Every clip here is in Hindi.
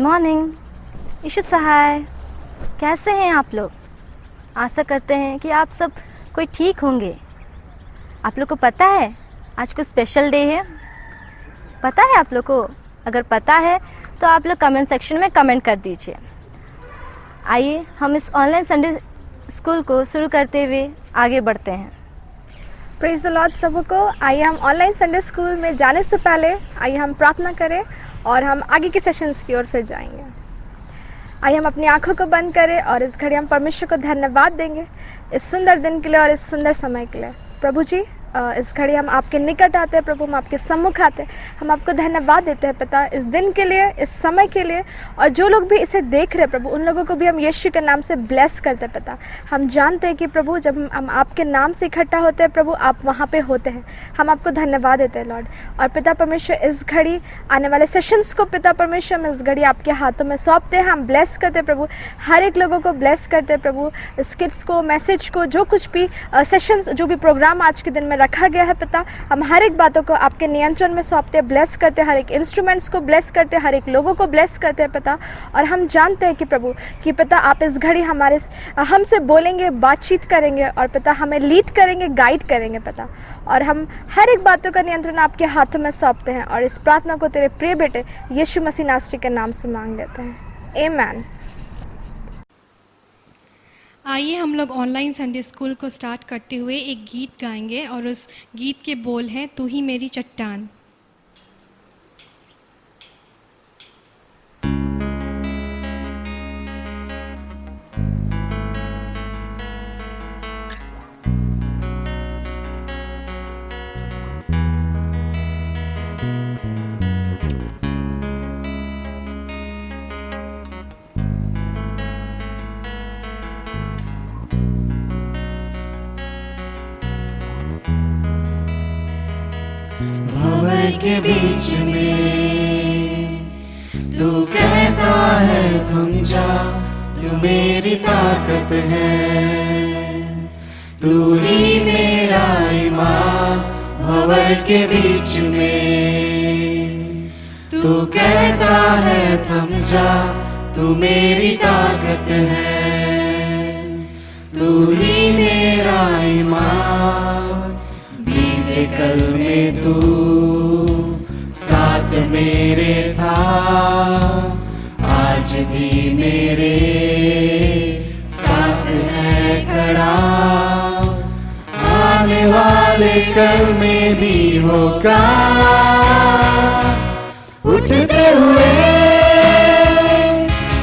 मॉर्निंग ईशु सहाय, कैसे हैं आप लोग? आशा करते हैं कि आप सब कोई ठीक होंगे। आप लोग को पता है आज कुछ स्पेशल डे है? पता है आप लोग को? अगर पता है तो आप लोग कमेंट सेक्शन में कमेंट कर दीजिए। आइए हम इस ऑनलाइन संडे स्कूल को शुरू करते हुए आगे बढ़ते हैं। प्रेज द लॉर्ड सबको। आइए हम ऑनलाइन संडे स्कूल में जाने से पहले आइए हम प्रार्थना करें और हम आगे के सेशंस की ओर फिर जाएंगे। आइए हम अपनी आंखों को बंद करें और इस घड़ी हम परमेश्वर को धन्यवाद देंगे इस सुंदर दिन के लिए और इस सुंदर समय के लिए। प्रभु जी, इस घड़ी हम आपके निकट आते हैं प्रभु, हम आपके सम्मुख आते हैं, हम आपको धन्यवाद देते हैं पिता इस दिन के लिए, इस समय के लिए, और जो लोग भी इसे देख रहे हैं प्रभु उन लोगों को भी हम यीशु के नाम से ब्लेस करते हैं पिता। हम जानते हैं कि प्रभु जब हम आपके नाम से इकट्ठा होते हैं प्रभु आप वहाँ पे होते हैं। हम आपको धन्यवाद देते हैं लॉर्ड। और पिता परमेश्वर इस घड़ी आने वाले सेशंस को पिता परमेश्वर हम इस घड़ी आपके हाथों में सौंपते हैं। हम ब्लेस करते हैं प्रभु, हर एक लोगों को ब्लेस करते हैं प्रभु, स्किट्स को, मैसेज को, जो कुछ भी सेशंस, जो भी प्रोग्राम आज के दिन में रखा गया है पिता, हम हर एक बातों को आपके नियंत्रण में सौंपते हैं, ब्लेस करते हैं, हर एक इंस्ट्रूमेंट्स को ब्लेस करते हैं, हर एक लोगों को ब्लेस करते हैं पिता। और हम जानते हैं कि प्रभु कि पिता आप इस घड़ी हमसे बोलेंगे, बातचीत करेंगे और पिता हमें लीड करेंगे, गाइड करेंगे पिता। और हम हर एक बातों का नियंत्रण आपके हाथों में सौंपते हैं और इस प्रार्थना को तेरे प्रिय बेटे यीशु मसीह नासरी के नाम से मांग लेते हैं, आमीन। आइए हम लोग ऑनलाइन संडे स्कूल को स्टार्ट करते हुए एक गीत गाएंगे और उस गीत के बोल हैं तू ही मेरी चट्टान। भंवर के बीच में तू कहता है थम जा, तू मेरी ताकत है, तू ही मेरा ईमान। भंवर के बीच में तू कहता है थम जा, तू मेरी ताकत है, तू ही मेरा ईमान। बीते कल में तू साथ मेरे था, आज भी मेरे साथ है खड़ा, आने वाले कल में भी होगा। उठते हुए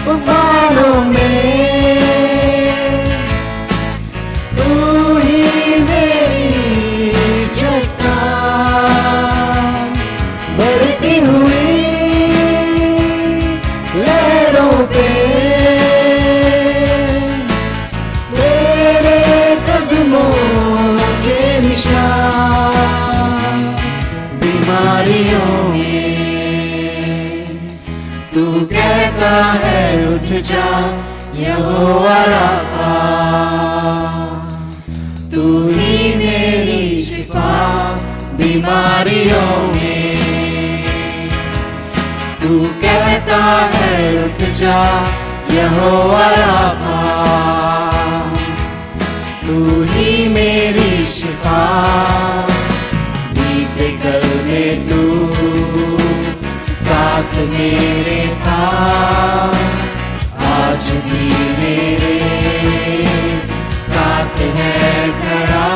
तूफानों में तू ही मेरी चट्टान, बढ़ती हुई लहरों पे मेरे कदमों के निशान। बीमारियों में तू कहता है उठ जा, यहोवा राफा, तू ही मेरी शिफा। बीमारियों में तू कहता है उठ जा, यहोवा राफा, तू ही मेरी शिफा। बीते कल में तू साथ मेरे था, आज भी मेरे साथ है खड़ा,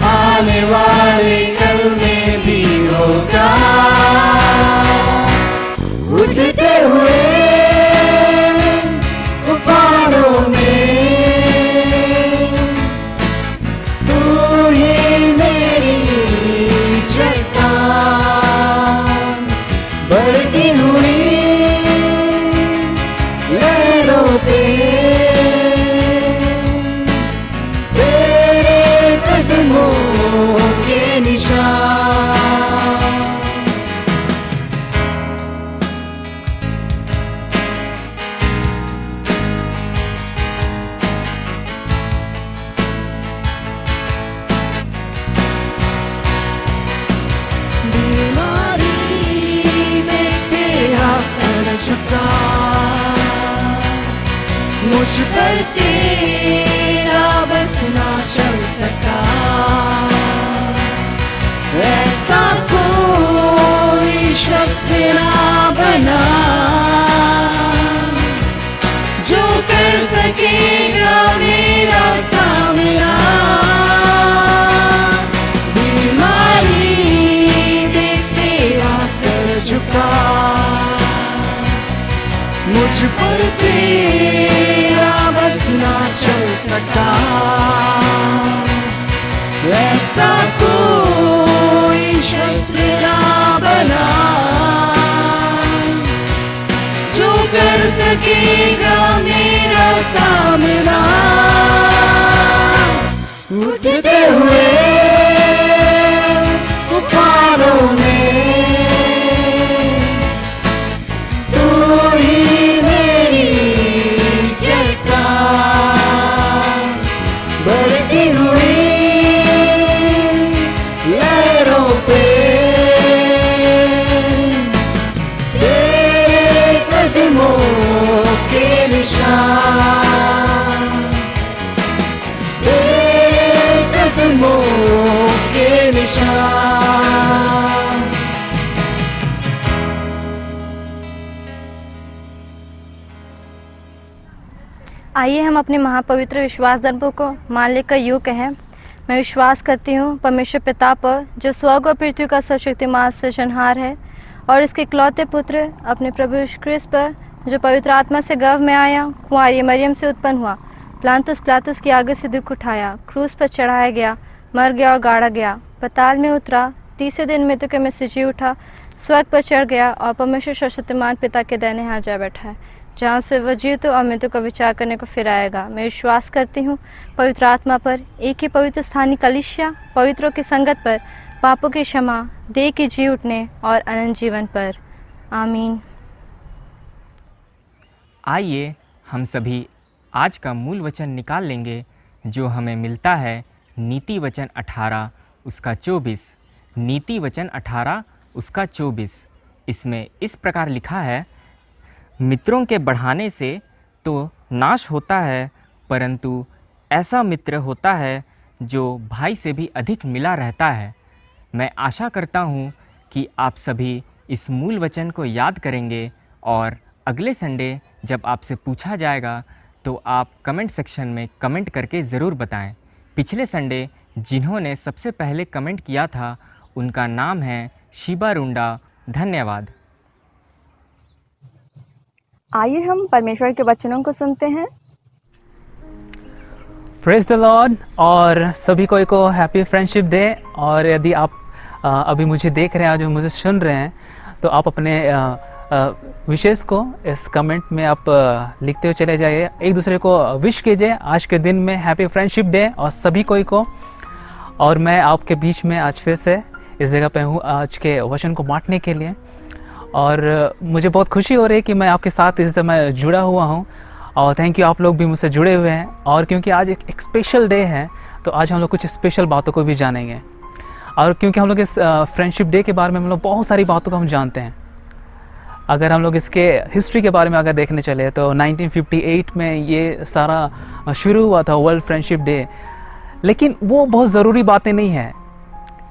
आने वाले कल में भी होगा। उठते हुए तूफानों मुझ पर तेरा बस ना चल सका, ऐसा कोई शस्त्र ना बना जो कर सकेगा मेरा सामना। बीमारी देख तेरा सर झुका, मुझ पर तेरा बस ना चल सका, ऐसा कोई शस्त्र ना बना जो कर सकेगा मेरा सामना। उठते हुए तूफानों में तू ही मेरी चट्टान, बढ़ती हुई लहरों पे तेरे कदमों के निशान, तेरे कदमों के निशान। आइए हम अपने महापवित्र विश्वास दर्पण को मान लेकर यूँ कहें, मैं विश्वास करती हूँ परमेश्वर पिता पर जो स्वर्ग और पृथ्वी का सर्वशक्तिमान सृजनहार है, और इसके इकलौते पुत्र अपने प्रभु यीशु ख्रिस्त पर जो पवित्र आत्मा से गर्भ में आया, कुंवारी मरियम से उत्पन्न हुआ, प्लातुस पिलातुस की आगे से दुख उठाया, क्रूस पर चढ़ाया गया, मर गया और गाड़ा गया, पाताल में उतरा, तीसरे दिन मृत्यु में से जी उठा, स्वर्ग पर चढ़ गया और परमेश्वर सर्वशक्तिमान पिता के दाहिने हाथ जा बैठा है, जहाँ से वह जीवितों और मृत्यु का विचार करने को फिर आएगा। मैं विश्वास करती हूँ पवित्र आत्मा पर, एक ही पवित्र स्थानीय कलीसिया, पवित्रों की संगत पर, पापों की क्षमा, देह की जी उठने और अनंत जीवन पर। आमीन। आइए हम सभी आज का मूल वचन निकाल लेंगे जो हमें मिलता है नीति वचन 18 उसका 24। नीति वचन 18 उसका 24। इसमें इस प्रकार लिखा है, मित्रों के बढ़ाने से तो नाश होता है, परंतु ऐसा मित्र होता है जो भाई से भी अधिक मिला रहता है। मैं आशा करता हूँ कि आप सभी इस मूल वचन को याद करेंगे और अगले संडे जब आपसे पूछा जाएगा तो आप कमेंट सेक्शन में कमेंट करके ज़रूर बताएं। पिछले संडे जिन्होंने सबसे पहले कमेंट किया था उनका नाम है शिबा रुंडा। धन्यवाद। आइए हम परमेश्वर के वचनों को सुनते हैं। प्रेज द लॉर्ड और सभी को हैप्पी फ्रेंडशिप डे। और यदि आप अभी मुझे देख रहे हैं, जो मुझे सुन रहे हैं, तो आप अपने विशेष को इस कमेंट में आप लिखते हुए चले जाइए, एक दूसरे को विश कीजिए आज के दिन में हैप्पी फ्रेंडशिप डे और सभी को। और मैं आपके बीच में आज फिर से इस जगह पे हूँ आज के वचन को बांटने के लिए, और मुझे बहुत खुशी हो रही है कि मैं आपके साथ इस समय जुड़ा हुआ हूँ। और थैंक यू, आप लोग भी मुझसे जुड़े हुए हैं। और क्योंकि आज एक स्पेशल डे है, तो आज हम लोग कुछ स्पेशल बातों को भी जानेंगे। और क्योंकि हम लोग इस फ्रेंडशिप डे के बारे में हम लोग बहुत सारी बातों को हम जानते हैं। अगर हम लोग इसके हिस्ट्री के बारे में अगर देखने चले तो 1958 में ये सारा शुरू हुआ था, वर्ल्ड फ्रेंडशिप डे। लेकिन वो बहुत ज़रूरी बातें नहीं है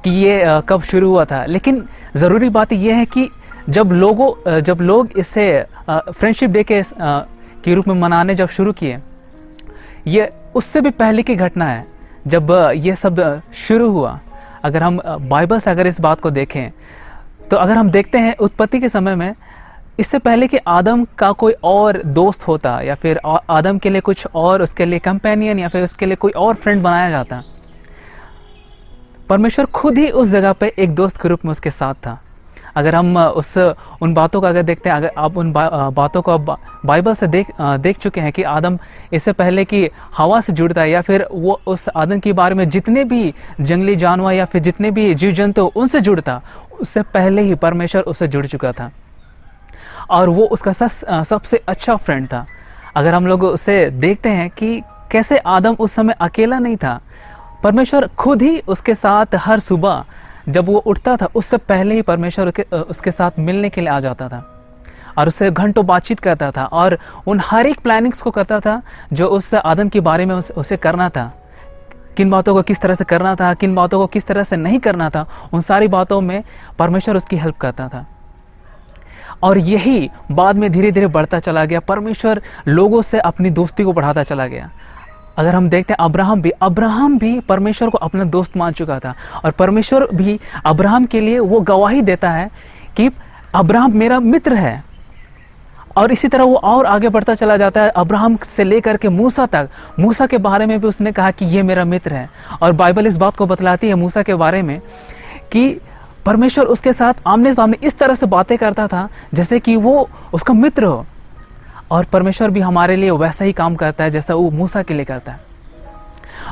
कि ये कब शुरू हुआ था, लेकिन ज़रूरी बात ये है कि जब लोग इसे फ्रेंडशिप डे के रूप में मनाने जब शुरू किए, ये उससे भी पहले की घटना है जब ये सब शुरू हुआ। अगर हम बाइबल से अगर इस बात को देखें, तो अगर हम देखते हैं उत्पत्ति के समय में, इससे पहले कि आदम का कोई और दोस्त होता या फिर आदम के लिए कुछ और, उसके लिए कंपेनियन या फिर उसके लिए कोई और फ्रेंड बनाया जाता, परमेश्वर खुद ही उस जगह पे एक दोस्त के रूप में उसके साथ था। अगर हम उन बातों को अगर देखते हैं, अगर आप उन बातों को बाइबल से देख चुके हैं कि आदम इससे पहले कि हवा से जुड़ता है या फिर वो उस आदम के बारे में जितने भी जंगली जानवर या फिर जितने भी जीव जंतु उनसे जुड़ता, उससे पहले ही परमेश्वर उससे जुड़ चुका था और वो उसका सबसे अच्छा फ्रेंड था। अगर हम लोग उसे देखते हैं कि कैसे आदम उस समय अकेला नहीं था, परमेश्वर खुद ही उसके साथ हर सुबह जब वो उठता था उससे पहले ही परमेश्वर उसके साथ मिलने के लिए आ जाता था। और उससे घंटों बातचीत करता था और उन हर एक प्लानिंग्स को करता था जो उस आदम के बारे में उसे करना था। किन बातों को किस तरह से करना था, किन बातों को किस तरह से नहीं करना था, उन सारी बातों में परमेश्वर उसकी हेल्प करता था। और यही बाद में धीरे धीरे बढ़ता चला गया। परमेश्वर लोगों से अपनी दोस्ती को बढ़ाता चला गया। अगर हम देखते हैं अब्राहम भी परमेश्वर को अपना दोस्त मान चुका था, और परमेश्वर भी अब्राहम के लिए वो गवाही देता है कि अब्राहम मेरा मित्र है। और इसी तरह वो और आगे बढ़ता चला जाता है, अब्राहम से लेकर के मूसा तक। मूसा के बारे में भी उसने कहा कि ये मेरा मित्र है। और बाइबल इस बात को बतलाती है मूसा के बारे में कि परमेश्वर उसके साथ आमने सामने इस तरह से बातें करता था जैसे कि वो उसका मित्र हो। और परमेश्वर भी हमारे लिए वैसा ही काम करता है जैसा वो मूसा के लिए करता है।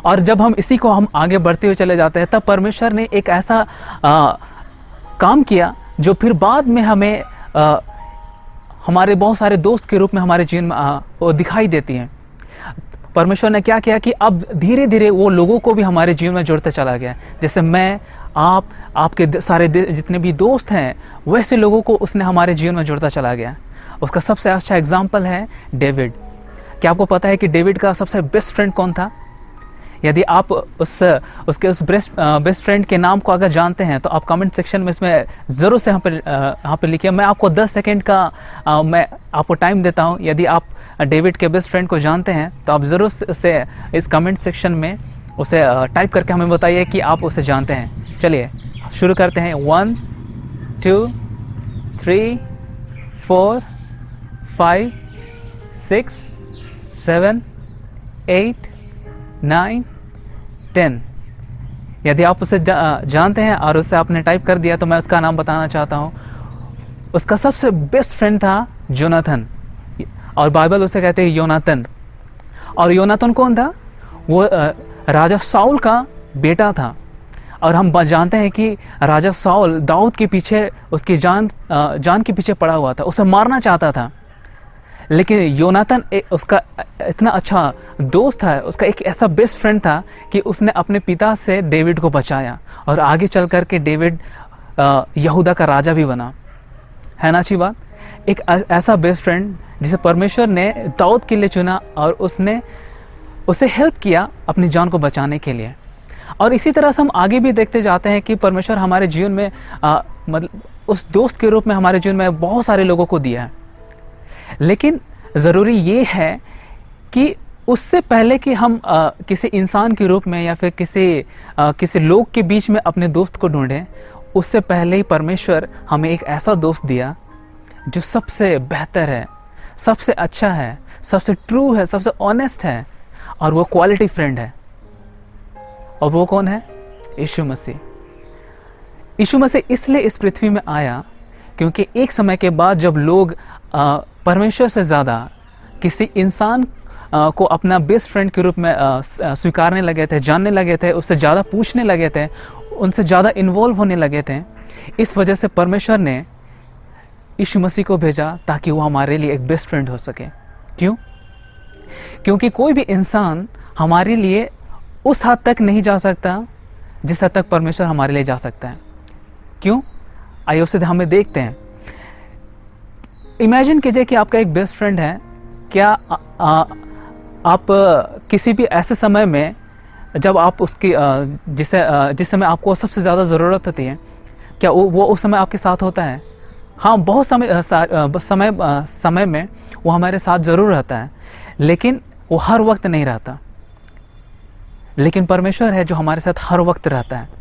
और जब हम इसी को हम आगे बढ़ते हुए चले जाते हैं, तब परमेश्वर ने एक ऐसा काम किया जो फिर बाद में हमें हमारे बहुत सारे दोस्त के रूप में हमारे जीवन में वो दिखाई देती हैं। परमेश्वर ने क्या किया कि अब धीरे धीरे वो लोगों को भी हमारे जीवन में जोड़ते चला गया। जैसे मैं, आपके सारे जितने भी दोस्त हैं, वैसे लोगों को उसने हमारे जीवन में जोड़ता चला गया। उसका सबसे अच्छा एग्जाम्पल है डेविड। क्या आपको पता है कि डेविड का सबसे बेस्ट फ्रेंड कौन था? यदि आप उसके उस बेस्ट फ्रेंड के नाम को अगर जानते हैं तो आप कमेंट सेक्शन में इसमें ज़रूर से यहाँ पे लिखिए। मैं आपको 10 सेकेंड का मैं आपको टाइम देता हूँ। यदि आप डेविड के बेस्ट फ्रेंड को जानते हैं तो आप ज़रूर उसे इस कमेंट सेक्शन में उसे टाइप करके हमें बताइए कि आप उसे जानते हैं। चलिए शुरू करते हैं। 1 2 3 4 5 6 7 8 9 10। यदि आप उसे जानते हैं और उसे आपने टाइप कर दिया तो मैं उसका नाम बताना चाहता हूँ। उसका सबसे बेस्ट फ्रेंड था जोनाथन, और बाइबल उसे कहते हैं योनातन। और योनातन कौन था? वो राजा साउल का बेटा था। और हम जानते हैं कि राजा साउल दाऊद के पीछे उसकी जान के पीछे पड़ा हुआ था, उसे मारना चाहता था। लेकिन योनातन उसका इतना अच्छा दोस्त था, उसका एक ऐसा बेस्ट फ्रेंड था कि उसने अपने पिता से डेविड को बचाया, और आगे चल कर के डेविड यहूदा का राजा भी बना। है ना अच्छी बात? एक ऐसा बेस्ट फ्रेंड जिसे परमेश्वर ने दाऊद के लिए चुना और उसने उसे हेल्प किया अपनी जान को बचाने के लिए। और इसी तरह से हम आगे भी देखते जाते हैं कि परमेश्वर हमारे जीवन में मतलब उस दोस्त के रूप में हमारे जीवन में बहुत सारे लोगों को दिया है। लेकिन ज़रूरी ये है कि उससे पहले कि हम किसी इंसान के रूप में या फिर किसी लोग के बीच में अपने दोस्त को ढूंढें, उससे पहले ही परमेश्वर हमें एक ऐसा दोस्त दिया जो सबसे बेहतर है, सबसे अच्छा है, सबसे ट्रू है, सबसे ऑनेस्ट है, और वो क्वालिटी फ्रेंड है। और वो कौन है? यीशु मसीह। यीशु मसीह इसलिए इस पृथ्वी में आया क्योंकि एक समय के बाद जब लोग परमेश्वर से ज़्यादा किसी इंसान को अपना बेस्ट फ्रेंड के रूप में स्वीकारने लगे थे, जानने लगे थे, उससे ज़्यादा पूछने लगे थे, उनसे ज़्यादा इन्वॉल्व होने लगे थे, इस वजह से परमेश्वर ने यीशु मसीह को भेजा ताकि वो हमारे लिए एक बेस्ट फ्रेंड हो सके। क्यों? क्योंकि कोई भी इंसान हमारे लिए उस हद तक नहीं जा सकता जिस हद तक परमेश्वर हमारे लिए जा सकता है। क्यों? आइए उसे हमें देखते हैं। इमेजिन कीजिए कि आपका एक बेस्ट फ्रेंड है। क्या आप किसी भी ऐसे समय में जब आप उसकी जिस समय आपको सबसे ज़्यादा ज़रूरत होती है, क्या वो उस समय आपके साथ होता है? हाँ, बहुत समय में वो हमारे साथ ज़रूर रहता है, लेकिन वो हर वक्त नहीं रहता। लेकिन परमेश्वर है जो हमारे साथ हर वक्त रहता है।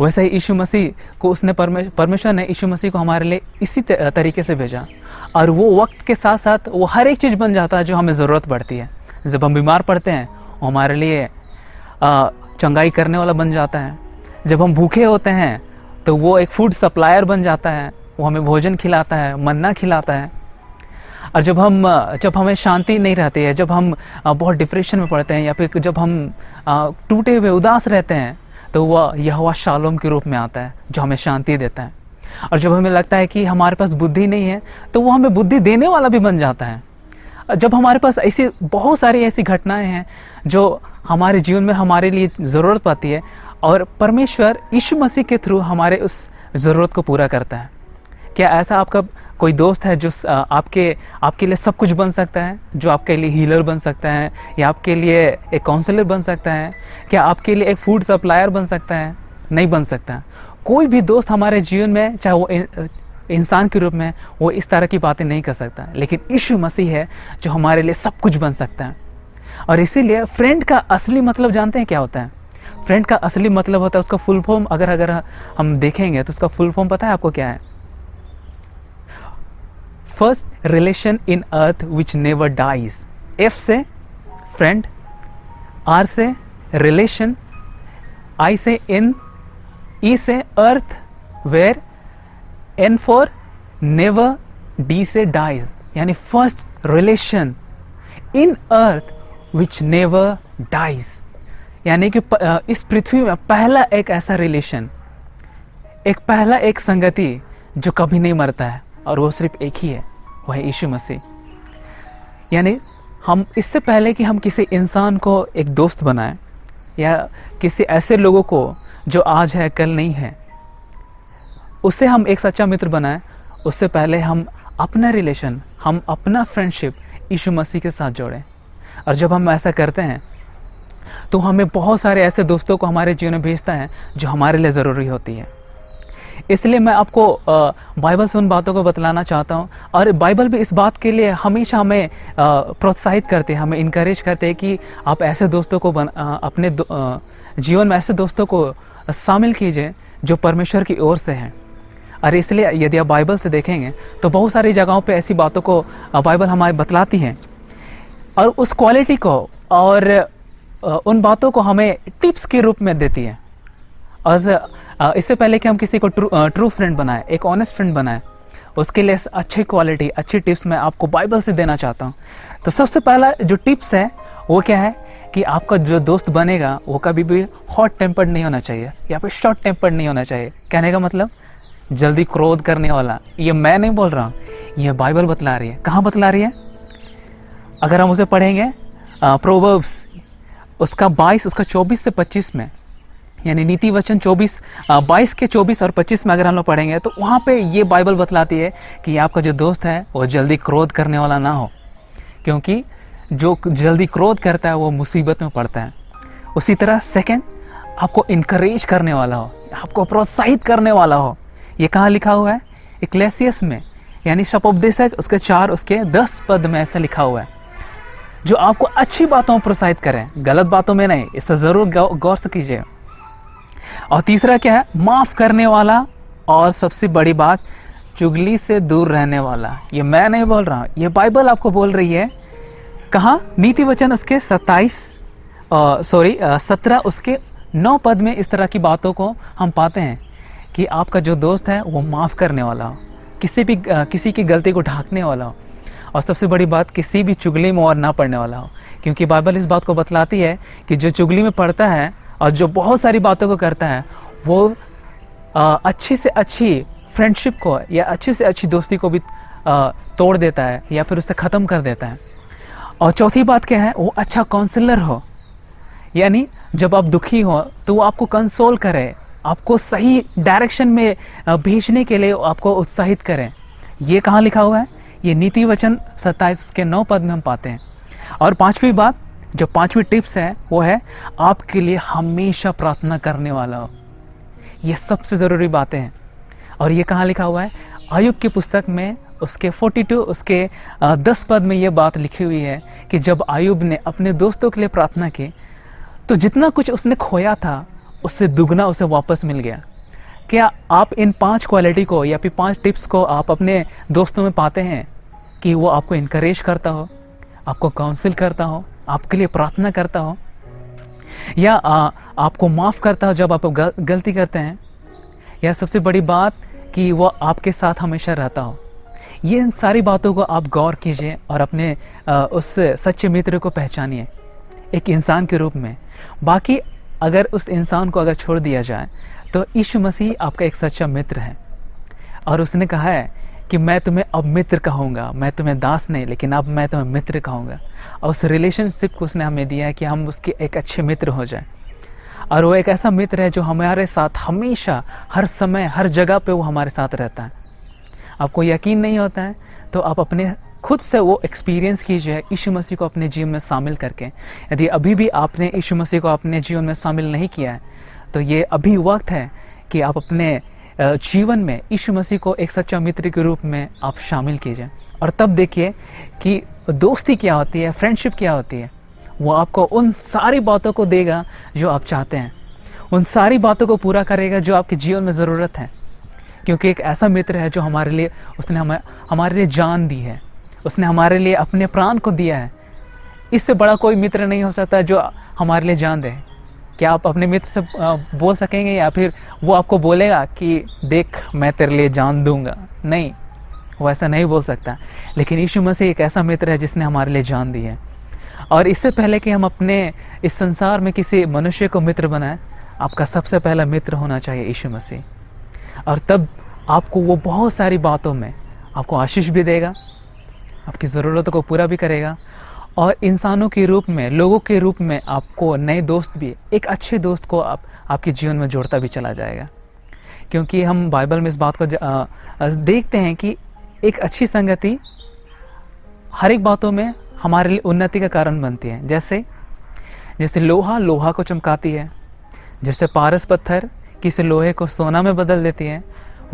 वैसे ही यीशु मसीह को परमेश्वर ने यीशु मसीह को हमारे लिए इसी तरीके से भेजा, और वो वक्त के साथ साथ वो हर एक चीज़ बन जाता है जो हमें ज़रूरत पड़ती है। जब हम बीमार पड़ते हैं वो हमारे लिए चंगाई करने वाला बन जाता है। जब हम भूखे होते हैं तो वो एक फूड सप्लायर बन जाता है, वो हमें भोजन खिलाता है, मन्ना खिलाता है। और जब हमें शांति नहीं रहती है, जब हम बहुत डिप्रेशन में पड़ते हैं, या फिर जब हम टूटे हुए उदास रहते हैं, तो वह यहोवा शालोम के रूप में आता है जो हमें शांति देता है। और जब हमें लगता है कि हमारे पास बुद्धि नहीं है, तो वो हमें बुद्धि देने वाला भी बन जाता है। जब हमारे पास ऐसी बहुत सारी ऐसी घटनाएं हैं जो हमारे जीवन में हमारे लिए ज़रूरत पाती है, और परमेश्वर यीशु मसीह के थ्रू हमारे उस ज़रूरत को पूरा करता है। क्या ऐसा आपका कोई दोस्त है जो आपके लिए सब कुछ बन सकता है, जो आपके लिए हीलर बन सकता है, या आपके लिए एक काउंसलर बन सकता है, क्या आपके लिए एक फूड सप्लायर बन सकता है? नहीं बन सकता। कोई भी दोस्त हमारे जीवन में, चाहे वो इंसान के रूप में, वो इस तरह की बातें नहीं कर सकता, लेकिन यीशु मसीह है जो हमारे लिए सब कुछ बन सकता है। और इसीलिए फ्रेंड का असली मतलब जानते हैं क्या होता है? फ्रेंड का असली मतलब होता है, उसका फुल फॉर्म अगर हम देखेंगे तो उसका फुल फॉर्म पता है आपको क्या है? First relation in earth which never dies. F से फ्रेंड, आर से रिलेशन, आई से इन, ई से earth, where, N for never, D से डाइज। यानी first relation in earth which never dies, यानी कि इस पृथ्वी में पहला एक ऐसा रिलेशन, पहला एक संगति जो कभी नहीं मरता है, और वो सिर्फ एक ही है, वह है यीशु मसीह। यानी हम इससे पहले कि हम किसी इंसान को एक दोस्त बनाएं, या किसी ऐसे लोगों को जो आज है कल नहीं है, उससे हम एक सच्चा मित्र बनाएं, उससे पहले हम अपना रिलेशन, हम अपना फ्रेंडशिप यीशु मसीह के साथ जोड़ें। और जब हम ऐसा करते हैं तो हमें बहुत सारे ऐसे दोस्तों को हमारे जीवन में भेजता है जो हमारे लिए ज़रूरी होती है। इसलिए मैं आपको बाइबल से उन बातों को बतलाना चाहता हूँ, और बाइबल भी इस बात के लिए हमेशा हमें प्रोत्साहित करते हैं, हमें इनकरेज करते हैं कि आप ऐसे दोस्तों को अपने जीवन में ऐसे दोस्तों को शामिल कीजिए जो परमेश्वर की ओर से हैं। और इसलिए यदि आप बाइबल से देखेंगे तो बहुत सारी जगहों पे ऐसी बातों को बाइबल हमारे बतलाती है, और उस क्वालिटी को और उन बातों को हमें टिप्स के रूप में देती है। और इससे पहले कि हम किसी को ट्रू फ्रेंड बनाएं, एक ऑनेस्ट फ्रेंड बनाएं, उसके लिए अच्छी क्वालिटी, अच्छी टिप्स मैं आपको बाइबल से देना चाहता हूँ। तो सबसे पहला जो टिप्स है वो क्या है कि आपका जो दोस्त बनेगा वो कभी भी हॉट टेम्पर्ड नहीं होना चाहिए, या फिर शॉर्ट टेम्पर्ड नहीं होना चाहिए। कहने का मतलब जल्दी क्रोध करने वाला। ये मैं नहीं बोल रहा हूँ, ये बाइबल बतला रही है। कहाँ बतला रही है? अगर हम उसे पढ़ेंगे प्रोवर्ब्स उसका 22, उसका 24 से 25 में, यानी नीति वचन 22 के 24 और 25 में अगर हम लोग पढ़ेंगे तो वहाँ पे ये बाइबल बतलाती है कि आपका जो दोस्त है वो जल्दी क्रोध करने वाला ना हो, क्योंकि जो जल्दी क्रोध करता है वो मुसीबत में पड़ता है। उसी तरह सेकंड, आपको इनकरेज करने वाला हो, आपको प्रोत्साहित करने वाला हो। ये कहाँ लिखा हुआ है? इक्लेसियस में, यानी शपोपदेशक उसके 4 उसके 10 पद में ऐसा लिखा हुआ है, जो आपको अच्छी बातों में प्रोत्साहित करें, गलत बातों में नहीं। इससे जरूर गौर से कीजिए। और तीसरा क्या है? माफ करने वाला, और सबसे बड़ी बात चुगली से दूर रहने वाला। ये मैं नहीं बोल रहा हूँ, ये बाइबल आपको बोल रही है। कहाँ? नीति वचन उसके 17 उसके 9 पद में इस तरह की बातों को हम पाते हैं कि आपका जो दोस्त है वो माफ़ करने वाला हो, किसी की गलती को ढांकने वाला हो, और सबसे बड़ी बात किसी भी चुगली में और ना पड़ने वाला हो। क्योंकि बाइबल इस बात को बतलाती है कि जो चुगली में पड़ता है और जो बहुत सारी बातों को करता है वो अच्छी से अच्छी फ्रेंडशिप को या अच्छी से अच्छी दोस्ती को भी तोड़ देता है या फिर उसे ख़त्म कर देता है। और चौथी बात क्या है? वो अच्छा काउंसलर हो, यानी जब आप दुखी हो तो वो आपको कंसोल करे, आपको सही डायरेक्शन में भेजने के लिए आपको उत्साहित करें। ये कहाँ लिखा हुआ है? ये नीति वचन 27 के 9 पद में हम पाते हैं। और पांचवी बात, जो पांचवी टिप्स है वो है आपके लिए हमेशा प्रार्थना करने वाला हो। ये सबसे ज़रूरी बातें हैं। और ये कहाँ लिखा हुआ है? आयुब की पुस्तक में उसके 42 उसके 10 पद में ये बात लिखी हुई है कि जब आयुब ने अपने दोस्तों के लिए प्रार्थना की तो जितना कुछ उसने खोया था उससे दुगना उसे वापस मिल गया। क्या आप इन 5 क्वालिटी को या फिर 5 टिप्स को आप अपने दोस्तों में पाते हैं कि वो आपको इनकरेज करता हो, आपको काउंसिल करता हो, आपके लिए प्रार्थना करता हो, या आपको माफ़ करता हो जब आप गलती करते हैं, या सबसे बड़ी बात कि वो आपके साथ हमेशा रहता हो? ये इन सारी बातों को आप गौर कीजिए और अपने उस सच्चे मित्र को पहचानिए एक इंसान के रूप में। बाकी अगर उस इंसान को अगर छोड़ दिया जाए तो यीशु मसीह आपका एक सच्चा मित्र है, और उसने कहा है कि मैं तुम्हें अब मित्र कहूँगा, मैं तुम्हें दास नहीं लेकिन अब मैं तुम्हें मित्र कहूँगा। और उस रिलेशनशिप को उसने हमें दिया है कि हम उसके एक अच्छे मित्र हो जाएं। और वो एक ऐसा मित्र है जो हमारे साथ हमेशा, हर समय, हर जगह पे वो हमारे साथ रहता है। आपको यकीन नहीं होता है तो आप अपने खुद से वो एक्सपीरियंस कीजिए यीशु मसीह को अपने जीवन में शामिल करके। यदि अभी भी आपने यीशु मसीह को अपने जीवन में शामिल नहीं किया है तो ये अभी वक्त है कि आप अपने जीवन में यीशु मसीह को एक सच्चा मित्र के रूप में आप शामिल कीजिए। और तब देखिए कि दोस्ती क्या होती है, फ्रेंडशिप क्या होती है। वो आपको उन सारी बातों को देगा जो आप चाहते हैं, उन सारी बातों को पूरा करेगा जो आपके जीवन में ज़रूरत है, क्योंकि एक ऐसा मित्र है जो हमारे लिए उसने हमारे लिए जान दी है, उसने हमारे लिए अपने प्राण को दिया है। इससे बड़ा कोई मित्र नहीं हो सकता जो हमारे लिए जान दे। क्या आप अपने मित्र से बोल सकेंगे या फिर वो आपको बोलेगा कि देख मैं तेरे लिए जान दूंगा? नहीं, वो ऐसा नहीं बोल सकता। लेकिन यीशु मसीह एक ऐसा मित्र है जिसने हमारे लिए जान दी है। और इससे पहले कि हम अपने इस संसार में किसी मनुष्य को मित्र बनाएं, आपका सबसे पहला मित्र होना चाहिए यीशु मसीह। और तब आपको वो बहुत सारी बातों में आपको आशीष भी देगा, आपकी ज़रूरतों को पूरा भी करेगा, और इंसानों के रूप में, लोगों के रूप में आपको नए दोस्त भी, एक अच्छे दोस्त को आपके जीवन में जोड़ता भी चला जाएगा। क्योंकि हम बाइबल में इस बात को देखते हैं कि एक अच्छी संगति हर एक बातों में हमारे लिए उन्नति का कारण बनती है। जैसे लोहा को चमकाती है, जैसे पारस पत्थर किसी लोहे को सोना में बदल देती है,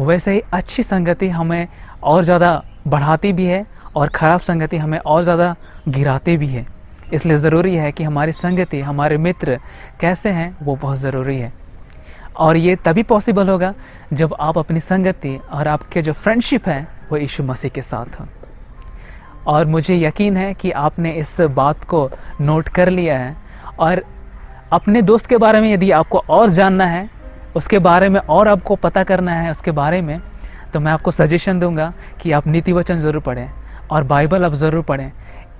वैसे ही अच्छी संगति हमें और ज़्यादा बढ़ाती भी है और ख़राब संगति हमें और ज़्यादा गिराती भी है। इसलिए ज़रूरी है कि हमारी संगति, हमारे मित्र कैसे हैं वो बहुत ज़रूरी है। और ये तभी पॉसिबल होगा जब आप अपनी संगति और आपके जो फ्रेंडशिप है वो यीशु मसीह के साथ हो। और मुझे यकीन है कि आपने इस बात को नोट कर लिया है। और अपने दोस्त के बारे में यदि आपको और जानना है, उसके बारे में और आपको पता करना है उसके बारे में, तो मैं आपको सजेशन दूंगा कि आप नीति वचन ज़रूर पढ़ें और बाइबल आप ज़रूर पढ़ें।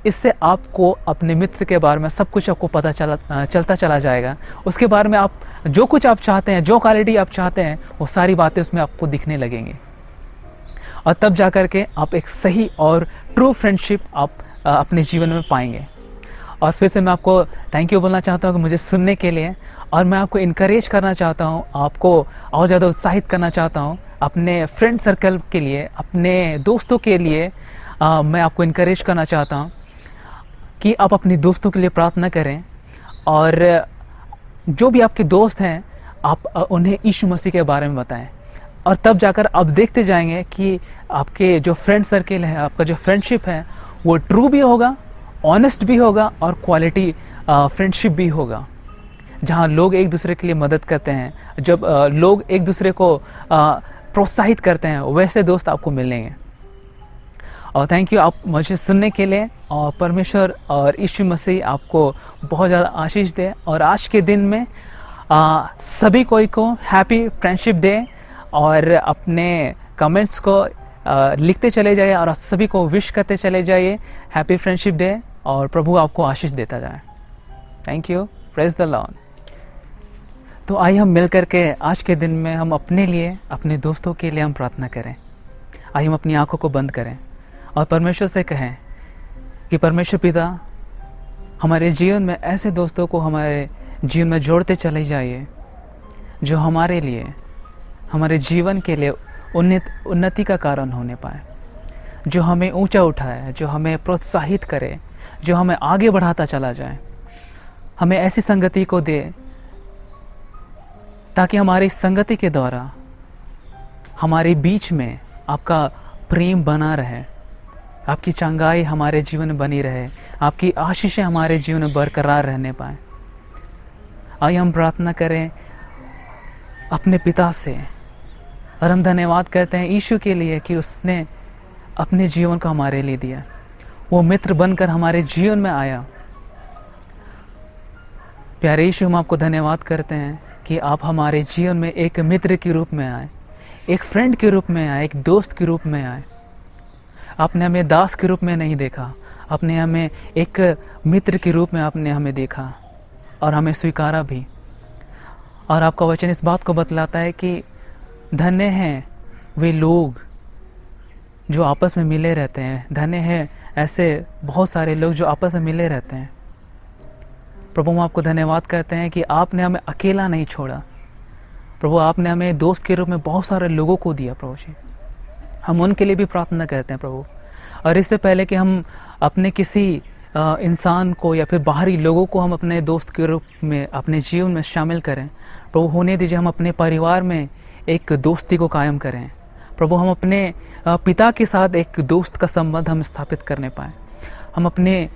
इससे आपको अपने मित्र के बारे में सब कुछ आपको पता चलता चला जाएगा। उसके बारे में आप जो कुछ आप चाहते हैं, जो क्वालिटी आप चाहते हैं, वो सारी बातें उसमें आपको दिखने लगेंगी। और तब जा कर के आप एक सही और ट्रू फ्रेंडशिप आप अपने जीवन में पाएंगे। और फिर से मैं आपको थैंक यू बोलना चाहता हूँ कि मुझे सुनने के लिए। और मैं आपको इनकरेज करना चाहता हूँ, आपको और ज़्यादा उत्साहित करना चाहता हूँ अपने फ्रेंड सर्कल के लिए, अपने दोस्तों के लिए। मैं आपको इनकरेज करना चाहता हूँ कि आप अपने दोस्तों के लिए प्रार्थना करें। और जो भी आपके दोस्त हैं आप उन्हें यीशु मसीह के बारे में बताएं। और तब जाकर आप देखते जाएंगे कि आपके जो फ्रेंड सर्किल है, आपका जो फ्रेंडशिप है वो ट्रू भी होगा, ऑनेस्ट भी होगा और क्वालिटी फ्रेंडशिप भी होगा, जहाँ लोग एक दूसरे के लिए मदद करते हैं, जब लोग एक दूसरे को प्रोत्साहित करते हैं, वैसे दोस्त आपको मिलेंगे। और थैंक यू आप मुझे सुनने के लिए। और परमेश्वर और यीशु मसीह आपको बहुत ज़्यादा आशीष दे। और आज के दिन में सभी कोई को हैप्पी फ्रेंडशिप डे। और अपने कमेंट्स को लिखते चले जाइए और सभी को विश करते चले जाइए हैप्पी फ्रेंडशिप डे। और प्रभु आपको आशीष देता जाए। Thank you, praise the Lord. तो आइए हम मिल करके आज के दिन में हम अपने लिए, अपने दोस्तों के लिए हम प्रार्थना करें। आइए हम अपनी आंखों को बंद करें और परमेश्वर से कहें कि परमेश्वर पिता, हमारे जीवन में ऐसे दोस्तों को हमारे जीवन में जोड़ते चले जाइए जो हमारे लिए, हमारे जीवन के लिए उन्नति का कारण होने पाए, जो हमें ऊंचा उठाए, जो हमें प्रोत्साहित करे, जो हमें आगे बढ़ाता चला जाए। हमें ऐसी संगति को दे ताकि हमारी संगति के द्वारा हमारे बीच में आपका प्रेम बना रहे, आपकी चंगाई हमारे जीवन में बनी रहे, आपकी आशीषें हमारे जीवन में बरकरार रहने पाए। आइए हम प्रार्थना करें अपने पिता से। और हम धन्यवाद करते हैं यीशु के लिए कि उसने अपने जीवन को हमारे लिए दिया। वो मित्र बनकर हमारे जीवन में आया। प्यारे यीशु, हम आपको धन्यवाद करते हैं कि आप हमारे जीवन में एक मित्र के रूप में आए, एक फ्रेंड के रूप में आए, एक दोस्त के रूप में आए। आपने हमें दास के रूप में नहीं देखा, आपने हमें एक मित्र के रूप में आपने हमें देखा और हमें स्वीकारा भी। और आपका वचन इस बात को बतलाता है कि धन्य हैं वे लोग जो आपस में मिले रहते हैं, धन्य हैं ऐसे बहुत सारे लोग जो आपस में मिले रहते हैं। प्रभु, हम आपको धन्यवाद करते हैं कि आपने हमें अकेला नहीं छोड़ा। प्रभु, आपने हमें दोस्त के रूप में बहुत सारे लोगों को दिया। प्रभु जी, हम उनके लिए भी प्रार्थना करते हैं प्रभु। और इससे पहले कि हम अपने किसी इंसान को या फिर बाहरी लोगों को हम अपने दोस्त के रूप में अपने जीवन में शामिल करें, प्रभु होने दीजिए हम अपने परिवार में एक दोस्ती को कायम करें। प्रभु हम अपने पिता के साथ एक दोस्त का संबंध हम स्थापित करने पाएँ। हम अपने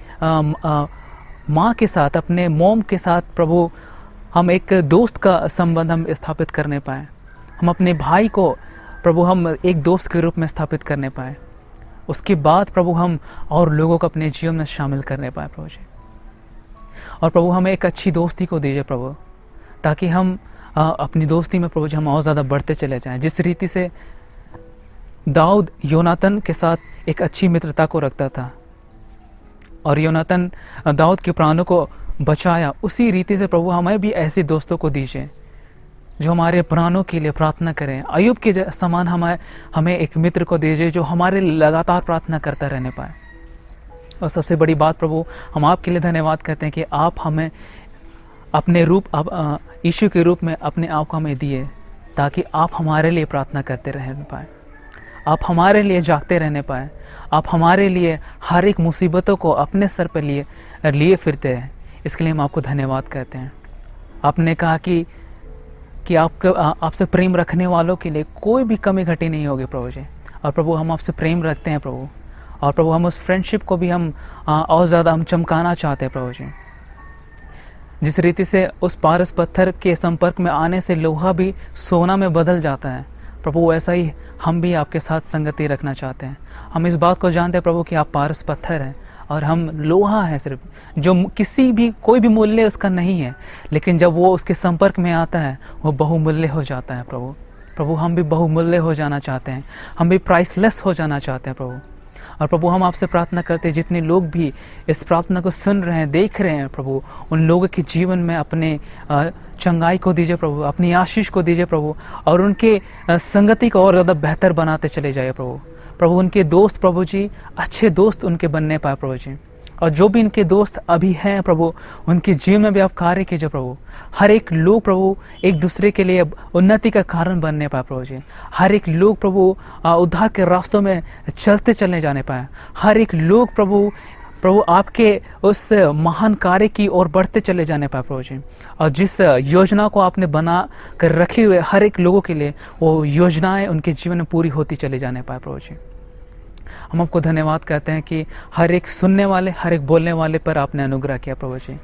माँ के साथ, अपने मोम के साथ प्रभु हम एक दोस्त का संबंध हम स्थापित करने पाएँ। हम अपने भाई को प्रभु हम एक दोस्त के रूप में स्थापित करने पाएँ। उसके बाद प्रभु हम और लोगों को अपने जीवन में शामिल करने पाए प्रभु जी। और प्रभु हमें एक अच्छी दोस्ती को दीजिए प्रभु, ताकि हम अपनी दोस्ती में प्रभु जी हम और ज़्यादा बढ़ते चले जाएं। जिस रीति से दाऊद योनातन के साथ एक अच्छी मित्रता को रखता था और योनातन दाऊद के प्राणों को बचाया, उसी रीति से प्रभु हमें भी ऐसे दोस्तों को दीजिए जो हमारे प्राणों के लिए प्रार्थना करें। अय्यूब के समान हमें एक मित्र को दीजिए जो हमारे लगातार प्रार्थना करता रहने पाए। और सबसे बड़ी बात प्रभु, हम आपके लिए धन्यवाद करते हैं कि आप हमें अपने रूप, यीशु के रूप में अपने आप को हमें दिए, ताकि आप हमारे लिए प्रार्थना करते रहने पाए, आप हमारे लिए जागते रहने पाए, आप हमारे लिए हर एक मुसीबतों को अपने सर पर लिए फिरते हैं। इसके लिए हम आपको धन्यवाद कहते हैं। आपने कहा कि आपसे प्रेम रखने वालों के लिए कोई भी कमी घटी नहीं होगी प्रभु जी। और प्रभु हम आपसे प्रेम रखते हैं प्रभु, और प्रभु हम उस फ्रेंडशिप को भी हम और ज़्यादा हम चमकाना चाहते हैं प्रभु जी। जिस रीति से उस पारस पत्थर के संपर्क में आने से लोहा भी सोना में बदल जाता है, प्रभु ऐसा ही हम भी आपके साथ संगति रखना चाहते हैं। हम इस बात को जानते हैं प्रभु कि आप पारस पत्थर हैं और हम लोहा है सिर्फ, जो कोई भी मूल्य उसका नहीं है, लेकिन जब वो उसके संपर्क में आता है वो बहुमूल्य हो जाता है प्रभु। प्रभु हम भी बहुमूल्य हो जाना चाहते हैं, हम भी प्राइसलेस हो जाना चाहते हैं प्रभु। और प्रभु हम आपसे प्रार्थना करते हैं, जितने लोग भी इस प्रार्थना को सुन रहे हैं, देख रहे हैं प्रभु, उन लोगों के जीवन में अपने चंगाई को दीजिए प्रभु, अपनी आशीष को दीजिए प्रभु, और उनके संगति को और ज़्यादा बेहतर बनाते चले जाइए प्रभु। प्रभु उनके दोस्त प्रभु जी अच्छे दोस्त उनके बनने पाए प्रभु जी, और जो भी इनके दोस्त अभी हैं प्रभु, उनके जीवन में भी आप कार्य कीजिए प्रभु। हर एक लोग प्रभु एक दूसरे के लिए उन्नति का कारण बनने पाए प्रभु जी। हर एक लोग प्रभु उद्धार के रास्तों में चलने जाने पाए। हर एक लोग प्रभु आपके उस महान कार्य की ओर बढ़ते चले जाने पाए प्रभु जी। और जिस योजना को आपने बना कर रखे हुए हर एक लोगों के लिए, वो योजनाएं उनके जीवन में पूरी होती चले जाने पाए प्रभु जी। हम आपको धन्यवाद कहते हैं कि हर एक सुनने वाले, हर एक बोलने वाले पर आपने अनुग्रह किया प्रभु जी,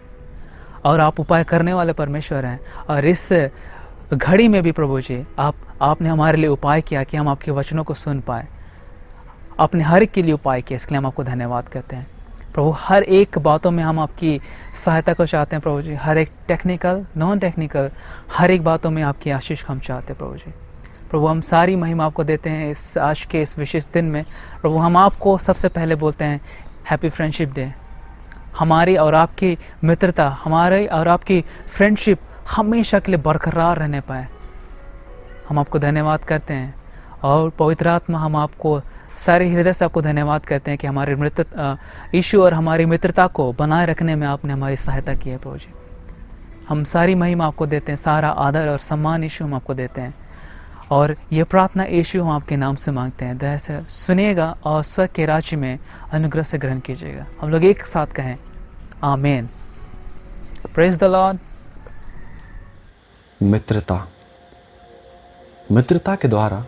और आप उपाय करने वाले परमेश्वर हैं। और इस घड़ी में भी प्रभु जी आपने हमारे लिए उपाय किया कि हम आपके वचनों को सुन पाए। आपने हर एक के लिए उपाय किया, इसके लिए हम आपको धन्यवाद कहते हैं प्रभु। हर एक बातों में हम आपकी सहायता को चाहते हैं प्रभु जी, हर एक टेक्निकल नॉन टेक्निकल हर एक बातों में आपकी आशीष हम चाहते हैं प्रभु जी। प्रभु हम सारी महिमा आपको देते हैं इस आज के इस विशेष दिन में प्रभु। हम आपको सबसे पहले बोलते हैं हैप्पी फ्रेंडशिप डे। हमारी और आपकी मित्रता, हमारी और आपकी फ्रेंडशिप हमेशा के लिए बरकरार रहने पाए। हम आपको धन्यवाद करते हैं, और पवित्र आत्मा हम आपको सारे हृदय से आपको धन्यवाद करते हैं कि हमारे यीशु और हमारी मित्रता को बनाए रखने में आपने हमारी सहायता की है प्रभु जी। हम सारी महिमा आपको देते हैं, सारा आदर और सम्मान यीशु हम आपको देते हैं, और ये प्रार्थना यीशु हम आपके नाम से मांगते हैं। दया से सुनिएगा और स्वर्ग के राज्य में अनुग्रह से ग्रहण कीजिएगा। हम लोग एक साथ कहें आमीन। Praise the Lord. मित्रता के द्वारा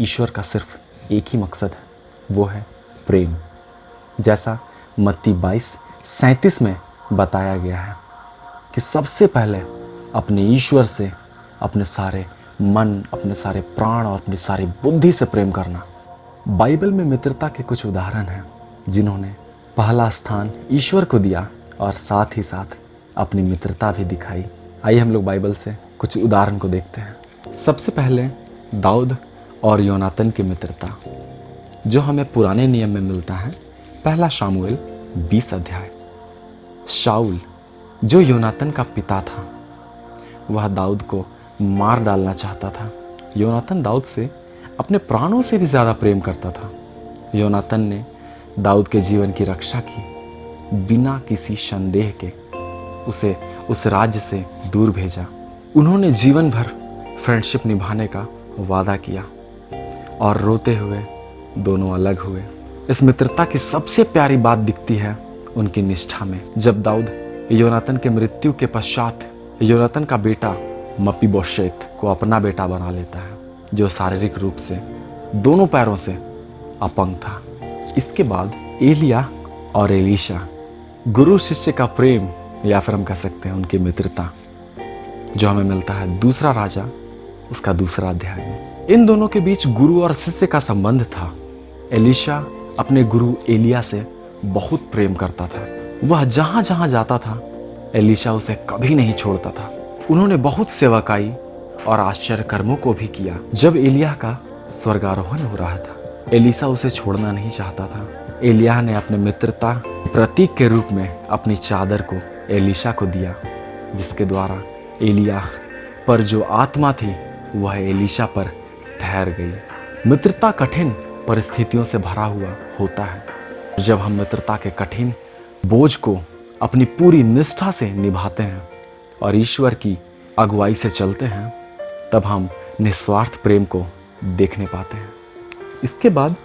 ईश्वर का सिर्फ एक ही मकसद है, वो है प्रेम। जैसा मत्ती 22:37 में बताया गया है कि सबसे पहले अपने ईश्वर से अपने सारे मन, अपने सारे प्राण और अपनी सारी बुद्धि से प्रेम करना। बाइबल में मित्रता के कुछ उदाहरण हैं जिन्होंने पहला स्थान ईश्वर को दिया और साथ ही साथ अपनी मित्रता भी दिखाई। आइए हम लोग बाइबल से कुछ उदाहरण को देखते हैं। सबसे पहले दाऊद और योनातन की मित्रता, जो हमें पुराने नियम में मिलता है। पहला शामुएल 20 अध्याय। शाऊल जो योनातन का पिता था, वह दाऊद को मार डालना चाहता था। योनातन दाऊद से अपने प्राणों से भी ज़्यादा प्रेम करता था। योनातन ने दाऊद के जीवन की रक्षा की, बिना किसी संदेह के उसे उस राज्य से दूर भेजा। उन्होंने जीवन भर फ्रेंडशिप निभाने का वादा किया और रोते हुए दोनों अलग हुए। इस मित्रता की सबसे प्यारी बात दिखती है उनकी निष्ठा में। जब दाऊद योनातन के मृत्यु के पश्चात योनातन का बेटा मपीबोशेत को अपना बेटा बना लेता है, जो शारीरिक रूप से दोनों पैरों से अपंग था। इसके बाद एलिया और एलीशा, गुरु शिष्य का प्रेम, या फिर हम कह सकते हैं उनकी मित्रता, जो हमें मिलता है दूसरा राजा उसका दूसरा अध्याय में। इन दोनों के बीच गुरु और शिष्य का संबंध था। एलीशा अपने गुरु एलिया से बहुत प्रेम करता था। वह जहां जहां जाता था एलीशा उसे कभी नहीं छोड़ता था। उन्होंने बहुत सेवकाई और आश्चर्य कर्मों को भी किया। जब एलिया का स्वर्गारोहण हो रहा था, एलीशा उसे छोड़ना नहीं चाहता था। एलिया ने अपने मित्रता प्रतीक के रूप में अपनी चादर को एलीशा को दिया, जिसके द्वारा एलिया पर जो आत्मा थी वह एलीशा पर ठहर गई। मित्रता कठिन परिस्थितियों से भरा हुआ होता है। जब हम मित्रता के कठिन बोझ को अपनी पूरी निष्ठा से निभाते हैं और ईश्वर की अगुवाई से चलते हैं, तब हम निस्वार्थ प्रेम को देखने पाते हैं। इसके बाद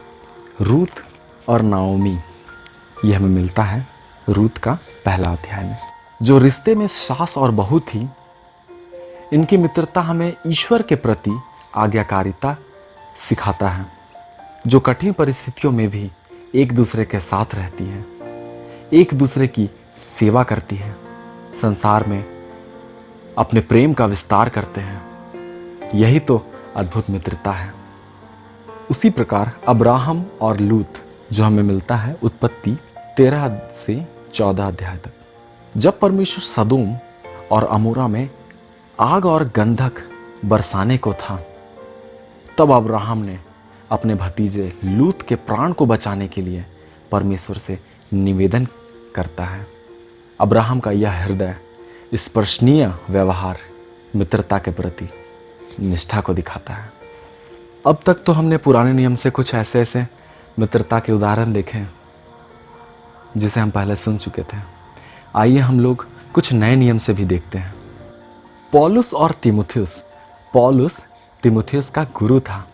रूत और नाओमी, यह हमें मिलता है रूत का पहला अध्याय में। जो रिश्ते में सास और बहू थी, इनकी मित्रता हमें ईश्वर के प्रति आज्ञाकारिता सिखाता है, जो कठिन परिस्थितियों में भी एक दूसरे के साथ रहती है, एक दूसरे की सेवा करती है, संसार में अपने प्रेम का विस्तार करते हैं। यही तो अद्भुत मित्रता है। उसी प्रकार अब्राहम और लूत, जो हमें मिलता है उत्पत्ति 13 से 14 अध्याय तक। जब परमेश्वर सदोम और अमोरा में आग और गंधक बरसाने को था, तब अब्राहम ने अपने भतीजे लूत के प्राण को बचाने के लिए परमेश्वर से निवेदन करता है। अब्राहम का यह हृदय स्पर्शनीय व्यवहार मित्रता के प्रति निष्ठा को दिखाता है। अब तक तो हमने पुराने नियम से कुछ ऐसे ऐसे मित्रता के उदाहरण देखे हैं जिसे हम पहले सुन चुके थे। आइए हम लोग कुछ नए नियम से भी देखते हैं। पौलुस और तीमुथियुस। पौलुस तीमुथियुस का गुरु था।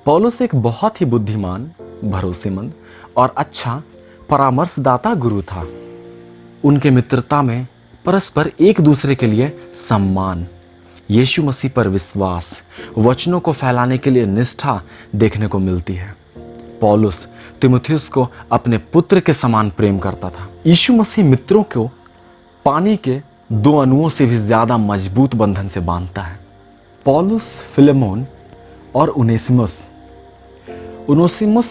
पौलुस एक बहुत ही बुद्धिमान, भरोसेमंद और अच्छा परामर्शदाता गुरु था। उनके मित्रता में परस्पर एक दूसरे के लिए सम्मान, यीशु मसीह पर विश्वास, वचनों को फैलाने के लिए निष्ठा देखने को मिलती है। पौलुस तीमुथियुस को अपने पुत्र के समान प्रेम करता था। यीशु मसीह मित्रों को पानी के 2 अणुओं से भी ज्यादा मजबूत बंधन से बांधता है। पौलुस फिलेमोन और उनेसिमुस। उनेसिमुस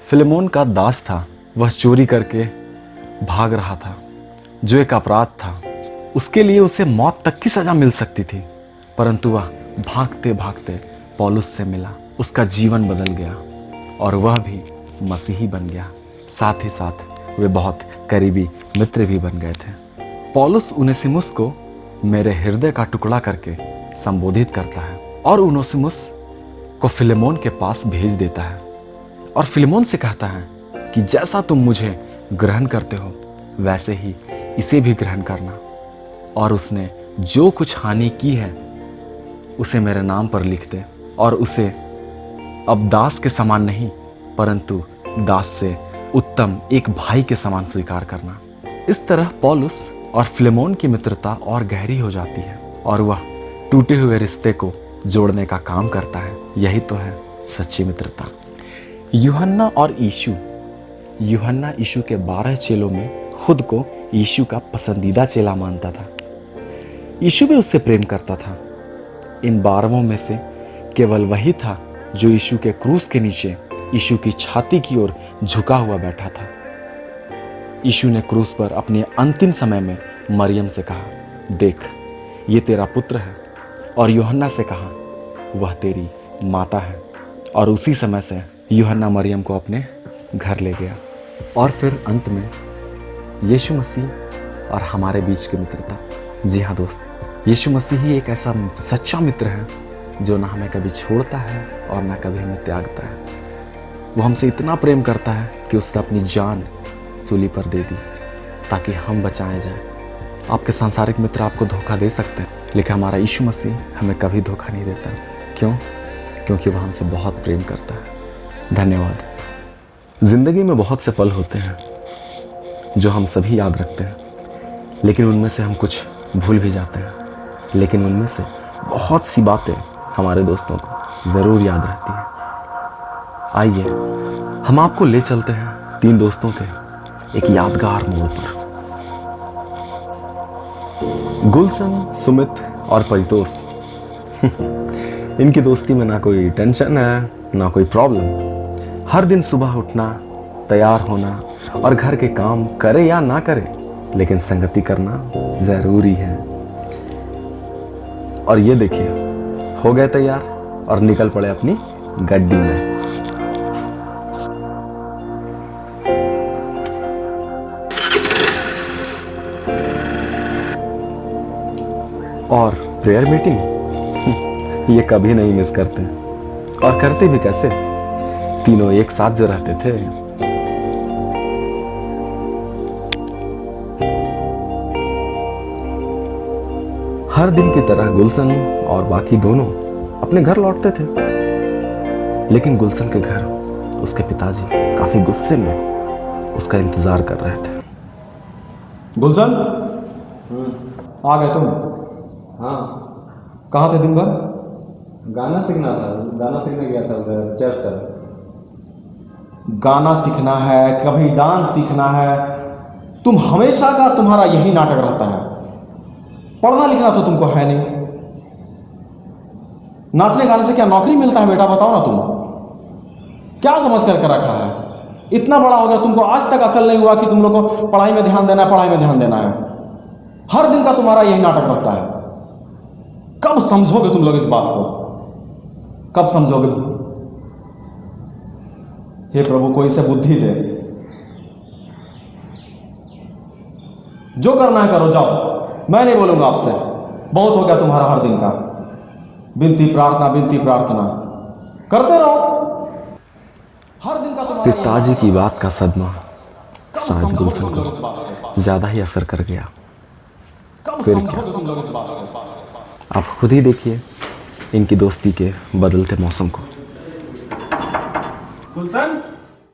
फिलेमोन का दास था। वह चोरी करके भाग रहा था, जो एक अपराध था। उसके लिए उसे मौत तक की सजा मिल सकती थी, परंतु वह भागते भागते पौलुस से मिला। उसका जीवन बदल गया और वह भी मसीही बन गया। साथ ही साथ वे बहुत करीबी मित्र भी बन गए थे। पौलुस उनेसिमुस को मेरे हृदय का टुकड़ा करके संबोधित करता है और उनेसिमुस को फिलेमोन के पास भेज देता है और फिलेमोन से कहता है कि जैसा तुम मुझे ग्रहण करते हो वैसे ही इसे भी ग्रहण करना, और उसने जो कुछ हानि की है उसे मेरे नाम पर लिख दे, और उसे अब दास के समान नहीं परंतु दास से उत्तम एक भाई के समान स्वीकार करना। इस तरह पौलुस और फिलेमोन की मित्रता और गहरी हो जाती है और वह टूटे हुए रिश्ते को जोड़ने का काम करता है। यही तो है सच्ची मित्रता। यूहन्ना और यीशु। यूहन्ना यीशु के 12 चेलों में खुद को यीशु का पसंदीदा चेला मानता था। यीशु भी उससे प्रेम करता था। इन 12 में से केवल वही था जो यीशु के क्रूस के नीचे यीशु की छाती की ओर झुका हुआ बैठा था। यीशु ने क्रूस पर अपने अंतिम समय में मरियम से कहा, देख ये तेरा पुत्र है, और यूहन्ना से कहा, वह तेरी माता है। और उसी समय से यूहन्ना मरियम को अपने घर ले गया। और फिर अंत में यीशु मसीह और हमारे बीच की मित्रता। जी हाँ दोस्त, यीशु मसीह ही एक ऐसा सच्चा मित्र है जो ना हमें कभी छोड़ता है और ना कभी हमें त्यागता है। वो हमसे इतना प्रेम करता है कि उसने अपनी जान सूली पर दे दी ताकि हम बचाए जाएं। आपके सांसारिक मित्र आपको धोखा दे सकते हैं, लेकिन हमारा यीशु मसीह हमें कभी धोखा नहीं देता। क्यों? क्योंकि वह हमसे बहुत प्रेम करता है। धन्यवाद। जिंदगी में बहुत से पल होते हैं जो हम सभी याद रखते हैं, लेकिन उनमें से हम कुछ भूल भी जाते हैं। लेकिन उनमें से बहुत सी बातें हमारे दोस्तों को ज़रूर याद रहती हैं। आइए हम आपको ले चलते हैं 3 दोस्तों के एक यादगार मोड़ पर। गुलशन, सुमित और परितोष इनकी दोस्ती में ना कोई टेंशन है ना कोई प्रॉब्लम। हर दिन सुबह उठना, तैयार होना और घर के काम करे या ना करे, लेकिन संगति करना ज़रूरी है। और ये देखिए, हो गए तैयार और निकल पड़े अपनी गड्डी में। और प्रेयर मीटिंग ये कभी नहीं मिस करते, और करते भी कैसे, तीनों एक साथ जो रहते थे। हर दिन की तरह गुलशन और बाकी दोनों अपने घर लौटते थे, लेकिन गुलशन के घर उसके पिताजी काफी गुस्से में उसका इंतजार कर रहे थे। गुलशन, आ गए तुम? हाँ, कहाँ थे दिन भर? गाना सीखना था, गाना सीखने गया था उधर चर्च तरफ। गाना सीखना है, कभी डांस सीखना है, तुम हमेशा का तुम्हारा यही नाटक रहता है। पढ़ना लिखना तो तुमको है नहीं। नाचने गाने से क्या नौकरी मिलता है बेटा, बताओ ना। तुम क्या समझ कर रखा है? इतना बड़ा हो गया, तुमको आज तक अकल नहीं हुआ कि तुम लोग को पढ़ाई में ध्यान देना है, पढ़ाई में ध्यान देना है। हर दिन का तुम्हारा यही नाटक रहता है। कब समझोगे तुम लोग इस बात को? कब समझोगे? हे प्रभु, कोई से बुद्धि दे। जो करना है करो, जाओ, मैं नहीं बोलूंगा आपसे। बहुत हो गया तुम्हारा हर दिन का विनती प्रार्थना करते रहो। हर दिन का तुम्हारा पिताजी की बात का सदमा शायद गुलशन को ज्यादा ही असर कर गया। फिर क्या, आप खुद ही देखिए इनकी दोस्ती के बदलते मौसम को। गुलशन,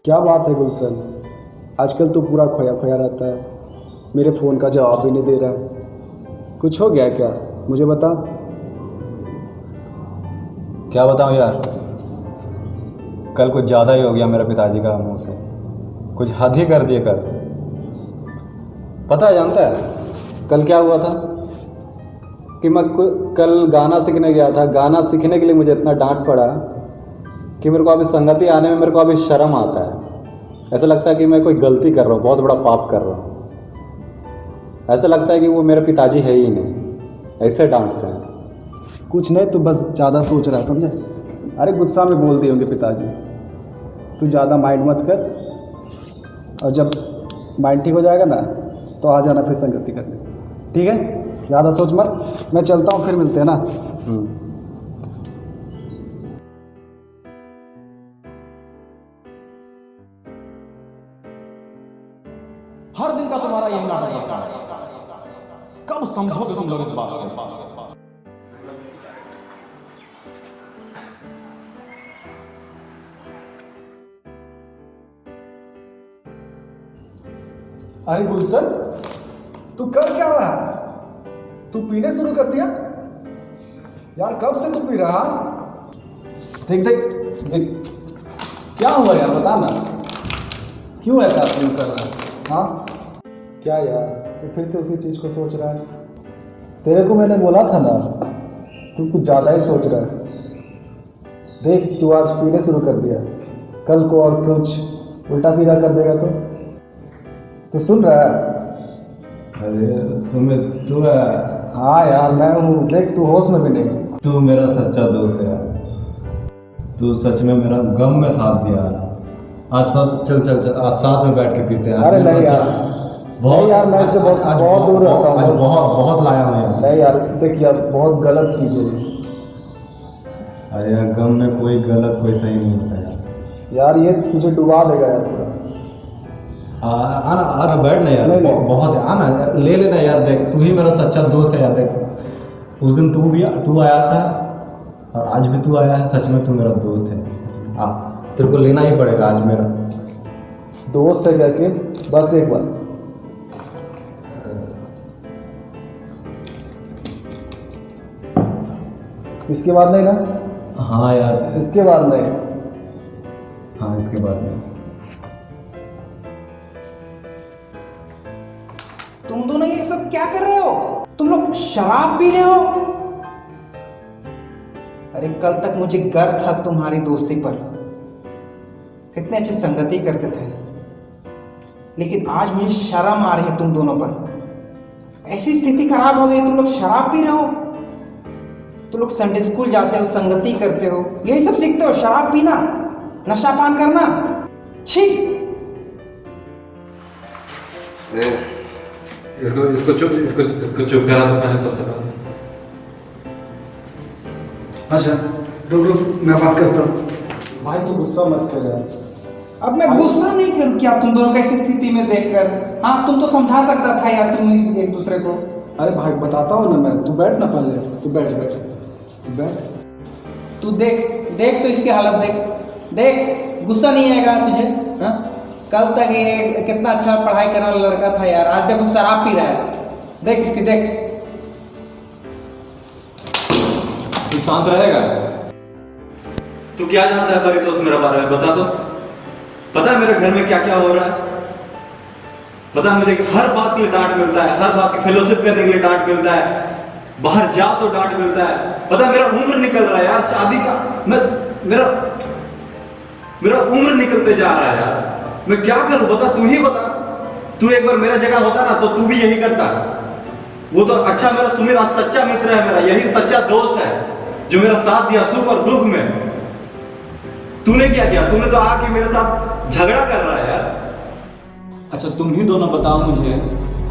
क्या बात है गुलशन, आजकल तो पूरा खोया खोया रहता है, मेरे फ़ोन का जवाब भी नहीं दे रहा है। कुछ हो गया क्या, मुझे बता। क्या बताऊं यार, कल कुछ ज़्यादा ही हो गया मेरे पिताजी का मुंह से। कुछ हद ही कर दिए कल। पता है, जानता है कल क्या हुआ था? कि मैं कल गाना सीखने गया था। गाना सीखने के लिए मुझे इतना डांट पड़ा कि मेरे को अभी संगति आने में मेरे को अभी शर्म आता है। ऐसा लगता है कि मैं कोई गलती कर रहा हूँ, बहुत बड़ा पाप कर रहा हूँ। ऐसा लगता है कि वो मेरे पिताजी है ही नहीं, ऐसे डांटते हैं। कुछ नहीं, तू बस ज़्यादा सोच रहा है, समझे? अरे गुस्सा में बोल दिए होंगे पिताजी। तू ज़्यादा माइंड मत कर, और जब माइंड ठीक हो जाएगा ना तो आ जाना फिर संगति करने, ठीक है? ज़्यादा सोच मत, मैं चलता हूँ, फिर मिलते हैं ना। हर दिन का तुम्हारा यही नाटक रहता है। कब समझोगे तुम लोग इस बात को? अरे गुलशन, तू कर क्या रहा है? तू पीने शुरू कर दिया यार? कब से तू पी रहा? देख देख देख, क्या हुआ यार, बता ना, क्यों ऐसा फील कर रहा है? हाँ क्या यार, तू फिर से उसी चीज़ को सोच रहा है? तेरे को मैंने बोला था ना, तू कुछ ज़्यादा ही सोच रहा है। देख, तू आज पीने शुरू कर दिया, कल को और कुछ उल्टा सीधा कर देगा तो सुन रहा है? अरे सुमित, तू है? हाँ यार मैं हूँ, देख तू होश में भी नहीं। तू मेरा सच्चा दोस्त है यार। तू सच में मेरा गम में साथ दिया। आज सब चल चल चल, आज साथ में बैठ के पीते हैं। अरे नहीं यार, बहुत यार मैं इससे बहुत दूर रहता हूँ। आज बहुत बहुत लाया हूँ यार। नहीं यार, देख यार, बहुत गलत चीज़ है। अरे यार, गम में कोई गलत कोई सही नहीं होता यार। यार ये तुझे डुबा देगा यार पूरा। आना आना, बैठ ना यार। नहीं। बहुत है, आना यार, ले लेना यार। देख, तू ही मेरा सच्चा दोस्त है यार। देख, उस दिन तू आया था और आज भी तू आया है। सच में तू मेरा दोस्त है। तेरे को लेना ही पड़ेगा आज मेरा। दोस्त है करके बस एक बार। इसके बाद नहीं ना? हाँ यार, इसके बाद नहीं। हाँ इसके बाद नहीं। तुम दोनों ये सब क्या कर रहे हो? तुम लोग शराब पी रहे हो? अरे कल तक मुझे गर्व था तुम्हारी दोस्ती पर, कितने अच्छे संगति करते थे, लेकिन आज मुझे शर्म आ रही है तुम दोनों पर। ऐसी स्थिति खराब हो गई, तुम लोग शराब पी रहे हो। तुम लोग संडे स्कूल जाते हो, संगति करते हो, यही सब सीखते हो, शराब पीना, नशा पान करना। छी! इसको चुप करा तो मैंने सबसे पहले। अच्छा रुक मैं बात करता हूँ। भाई तू गुस्सा मत कर यार। अब मैं गुस्सा नहीं करूं क्या तुम दोनों को ऐसी स्थिति में देखकर? हाँ तुम तो समझा सकता था यार तुम एक दूसरे को। अरे भाई बताता हूँ ना मैं, तू बैठ ना पहले, तू बैठ बैठ तू बैठ। तू देख तो इसकी हालत देख, गुस्सा नहीं आएगा तुझे? हाँ कल तक ये कितना अच्छा पढ़ाई करने वाला लड़का था यार, आज देखो शराब पी रहा है। देख इसकी, देख। तू शांत रहेगा? तू क्या जानता है परितोष मेरे बारे में? बता तो। पता है मेरे घर में क्या क्या हो रहा है? पता है मुझे हर बात के लिए डांट मिलता है, हर बात की फेलोशिप करने के लिए डांट मिलता है, बाहर जाओ तो डांट मिलता है। पता है मेरा उम्र निकल रहा है यार शादी का, मेरा उम्र निकलते जा रहा है यार। मैं क्या करूं बता, तू ही बता। तू एक बार मेरा जगह होता ना तो तू भी यही करता। वो तो अच्छा मेरा सुमित आज सच्चा मित्र है मेरा, यही सच्चा दोस्त है जो मेरा साथ दिया सुख और दुख में। तूने क्या किया? तूने तो आके मेरे साथ झगड़ा कर रहा है यार। अच्छा तुम ही दोनों बताओ मुझे,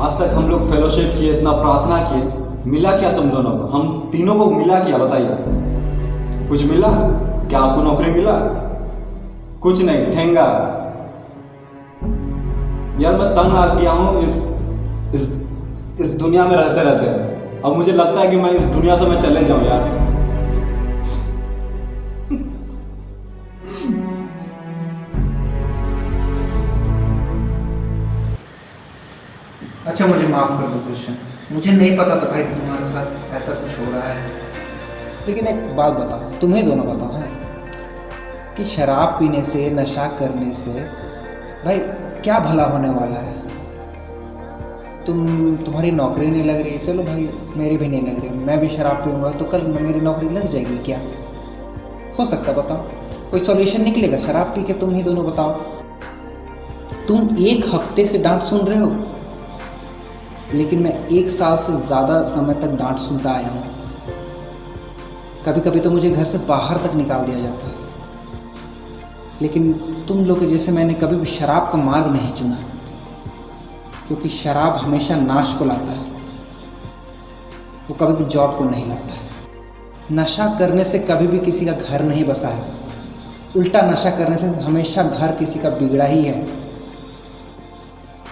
आज तक हम लोग फेलोशिप किए, इतना प्रार्थना किए, मिला क्या तुम दोनों को? हम तीनों को मिला क्या बताइए? कुछ मिला क्या? आपको नौकरी मिला? कुछ नहीं, ठेंगा। यार मैं तंग आ गया हूँ इस दुनिया में रहते रहते। अब मुझे लगता है कि मैं इस दुनिया से मैं चले जाऊं यार। अच्छा मुझे माफ कर दो कृष्ण, मुझे नहीं पता था भाई कि तुम्हारे साथ ऐसा कुछ हो रहा है। लेकिन एक बात बताओ, तुम्हें दोनों बताओ है कि शराब पीने से, नशा करने से भाई क्या भला होने वाला है? तुम्हारी नौकरी नहीं लग रही, चलो भाई मेरी भी नहीं लग रही, मैं भी शराब पीऊँगा तो कल मेरी नौकरी लग जाएगी क्या? हो सकता है बताओ? कोई सॉल्यूशन निकलेगा शराब पी के? तुम ही दोनों बताओ। तुम एक हफ्ते से डांट सुन रहे हो, लेकिन मैं 1 साल से ज़्यादा समय तक डांट सुनता आया हूँ। कभी कभी तो मुझे घर से बाहर तक निकाल दिया जाता है, लेकिन तुम लोग के जैसे मैंने कभी भी शराब का मार्ग नहीं चुना, क्योंकि शराब हमेशा नाश को लाता है, वो कभी भी जॉब को नहीं लाता है। नशा करने से कभी भी किसी का घर नहीं बसा है, उल्टा नशा करने से हमेशा घर किसी का बिगड़ा ही है।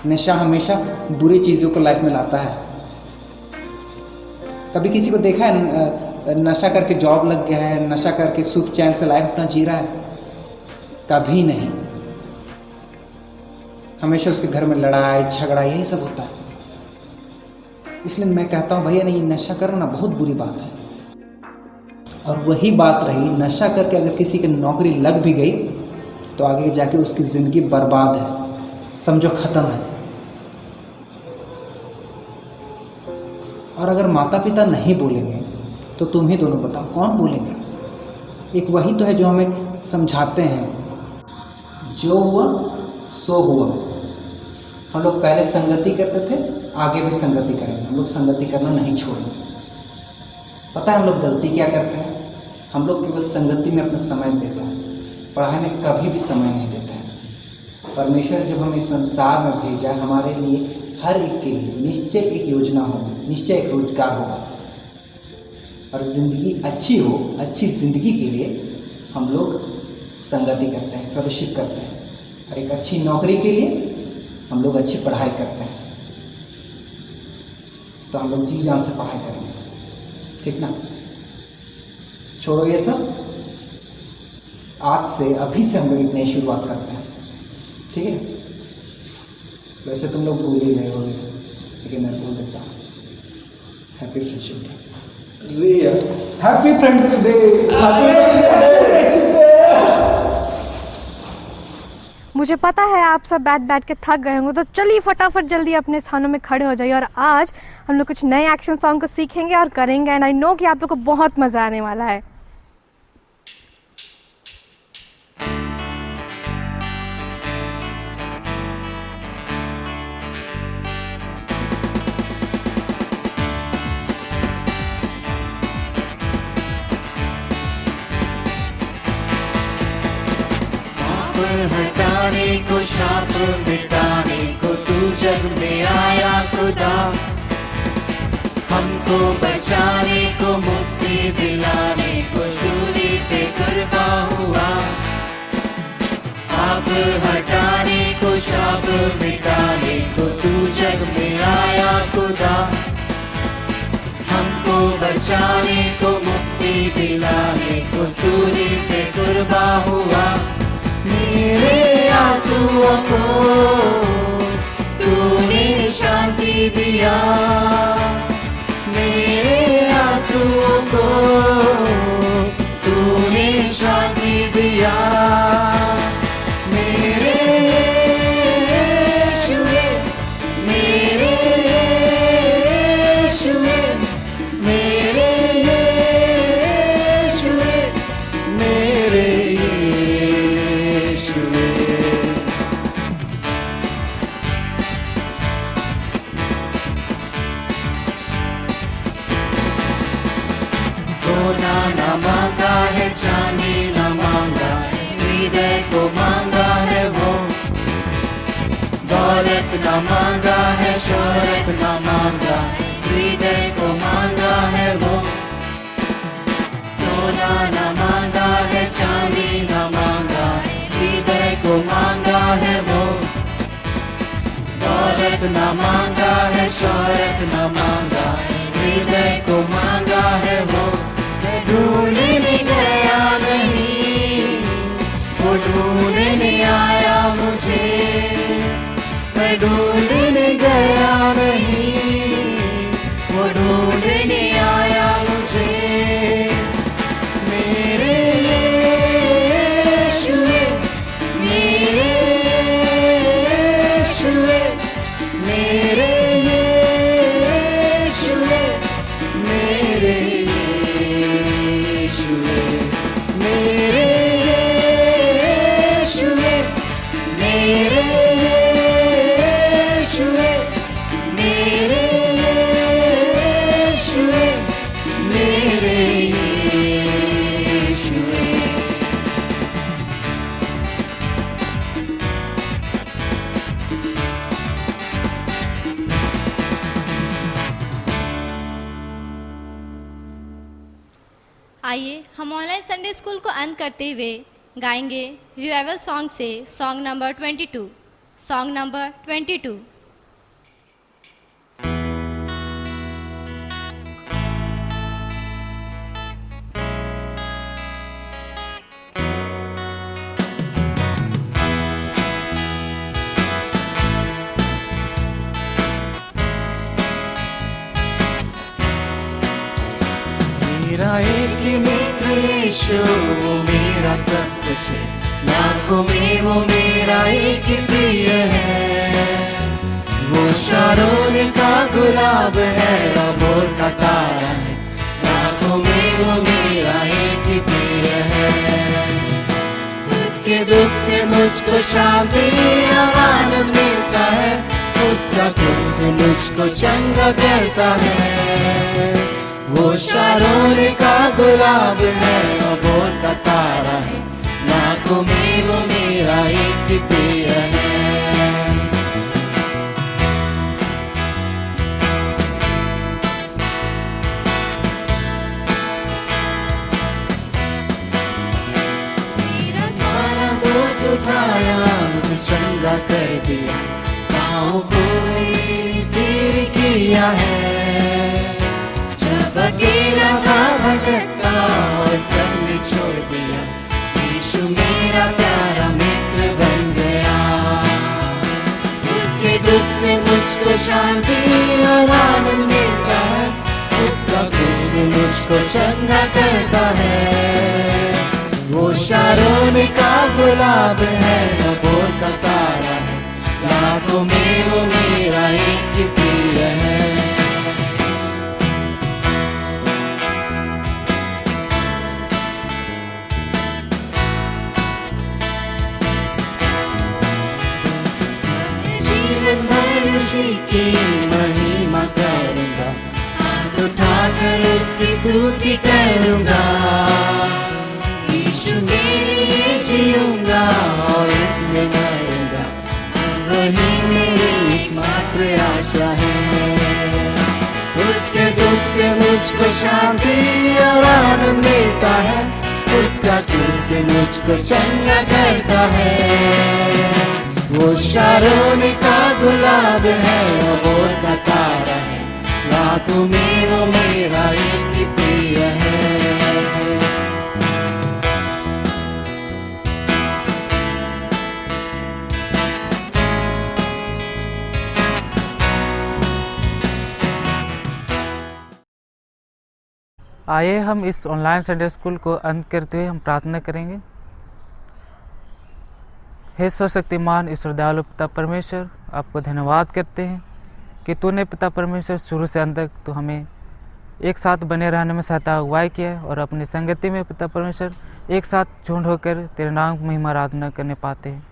नशा हमेशा बुरी चीज़ों को लाइफ में लाता है। कभी किसी को देखा है नशा करके जॉब लग गया है, नशा करके सुख चैन से लाइफ अपना जी रहा है? कभी नहीं। हमेशा उसके घर में लड़ाई झगड़ा यही सब होता है। इसलिए मैं कहता हूँ भैया नहीं, नशा करना बहुत बुरी बात है। और वही बात रही, नशा करके अगर किसी की नौकरी लग भी गई तो आगे जाके उसकी ज़िंदगी बर्बाद है, समझो ख़त्म है। और अगर माता पिता नहीं बोलेंगे तो तुम ही दोनों बताओ कौन बोलेंगे? एक वही तो है जो हमें समझाते हैं, जो हुआ सो हुआ। हम लोग पहले संगति करते थे, आगे भी संगति करेंगे। हम लोग संगति करना नहीं छोड़ेंगे। पता है हम लोग गलती क्या करते हैं? हम लोग केवल संगति में अपना समय देते हैं, पढ़ाई में कभी भी समय नहीं देते हैं। परमेश्वर जब हमें संसार में भेजा, हमारे लिए हर एक के लिए निश्चय एक योजना होगी, निश्चय एक रोजगार होगा। और ज़िंदगी अच्छी हो, अच्छी ज़िंदगी के लिए हम लोग संगति करते हैं, फेलोशिप करते हैं। और एक अच्छी नौकरी के लिए हम लोग अच्छी पढ़ाई करते हैं। तो हम लोग जी जान से पढ़ाई करेंगे, ठीक ना? छोड़ो ये सब, आज से अभी से हम लोग एक नई शुरुआत करते हैं, ठीक है? वैसे तुम लोग भूल ही गए होगे, लेकिन मैं बोल देता हूँ, हैप्पी फ्रेंडशिप डे। अरे यार, हैप्पी फ्रेंडशिप डे। मुझे पता है आप सब बैठ बैठ के थक गए होंगे, तो चलिए फटाफट जल्दी अपने स्थानों में खड़े हो जाइए। और आज हम लोग कुछ नए एक्शन सॉन्ग को सीखेंगे और करेंगे, एंड आई नो कि आप लोग को बहुत मज़ा आने वाला है। हटाने को, शाप मिटाने को तू जग में आया खुदा, हमको बचाने को, मुक्ति दिलाने को सूली पे कुर्बान हुआ। पाप हटाने को, शाप मिटाने को तू जग में आया खुदा, हमको बचाने को, मुक्ति दिलाने को सूली पे कुर्बान हुआ। मेरे आंसुओं को तूने शांति दिया, मेरे आंसुओं को तूने शांति दिया। मेरे यीशुए, मेरे यीशुए, मेरे यीशुए, मेरे सोना न मांगा है, चांदी न मांगा है, हृदय को मांगा है वो। दौलत न मांगा है, शोहरत न मांगा है, हृदय को मांगा है वो। सोना न मांगा है, चांदी न मांगा है, हृदय को मांगा है वो। दौलत न मांगा है, शोहरत न मांगा है, हृदय को मांगा है वो। ढूंढने गया नहीं, वो ढूंढने आया मुझे। मैं ढूंढने गया नहीं, वो ढूंढने आया मुझे। मेरे यीशुए, मेरे यीशुए, मेरे यीशुए, मेरे आइए हम ऑनलाइन संडे स्कूल को अंत करते हुए गाएंगे रिवाइवल सॉन्ग से सॉन्ग नंबर 22। Song number 22। मेरा एक ही मित्र यीशु, वो मेरा सब कुछ है, लाखों में वो मेरा एक ही प्रिय है। वो शारोन का गुलाब है, अमोर का तारा है, लाखों में वो मेरा एक ही प्रिय है। उसके दुख से मुझको शांति और आनंद मिलता है, उसका दुख से मुझको चंगा करता है। वो शारोन का गुलाब है, अमोर का तारा है, लाखों में वो मेरा एक ही प्रिय है। मेरा सारा बोझ उठाया, मुझे चंगा कर दिया, पाँव को स्थिर किया है। अकेला था भटकता और सबने छोड़ दिया, यीशु मेरा प्यारा मित्र बन गया। उसके दुख चंगा करता है। वो शारोन का गुलाब है, नबोर का तारा है, लाखों में वो मेरा एक ही प्रिय है। जीवन भर उसी की महिमा करूंगा, हाथ उठाकर उसकी स्तुति करूंगा। यीशु मेरे लिए जीऊंगा और उसमें मरूंगा, वही मेरी एकमात्र आशा है। उसके दुख से मुझको शांति और आनंद मिलता है, उसका क्रूस से मुझको चंगा करता है। वो शारोन का गुलाब है, नबोर का तारा है, लाखों में वो मेरा एक ही प्रिय है। आइए हम इस ऑनलाइन संडे स्कूल को अंत करते हुए हम प्रार्थना करेंगे। हे सर्वशक्तिमान ईश्वर दयालु पिता परमेश्वर, आपको धन्यवाद करते हैं कि तूने पिता परमेश्वर शुरू से अंत तक तो हमें एक साथ बने रहने में सहायता अगुवाई किया है और अपनी संगति में पिता परमेश्वर एक साथ झुंड होकर तेरे नाम की महिमा आराधना करने पाते हैं।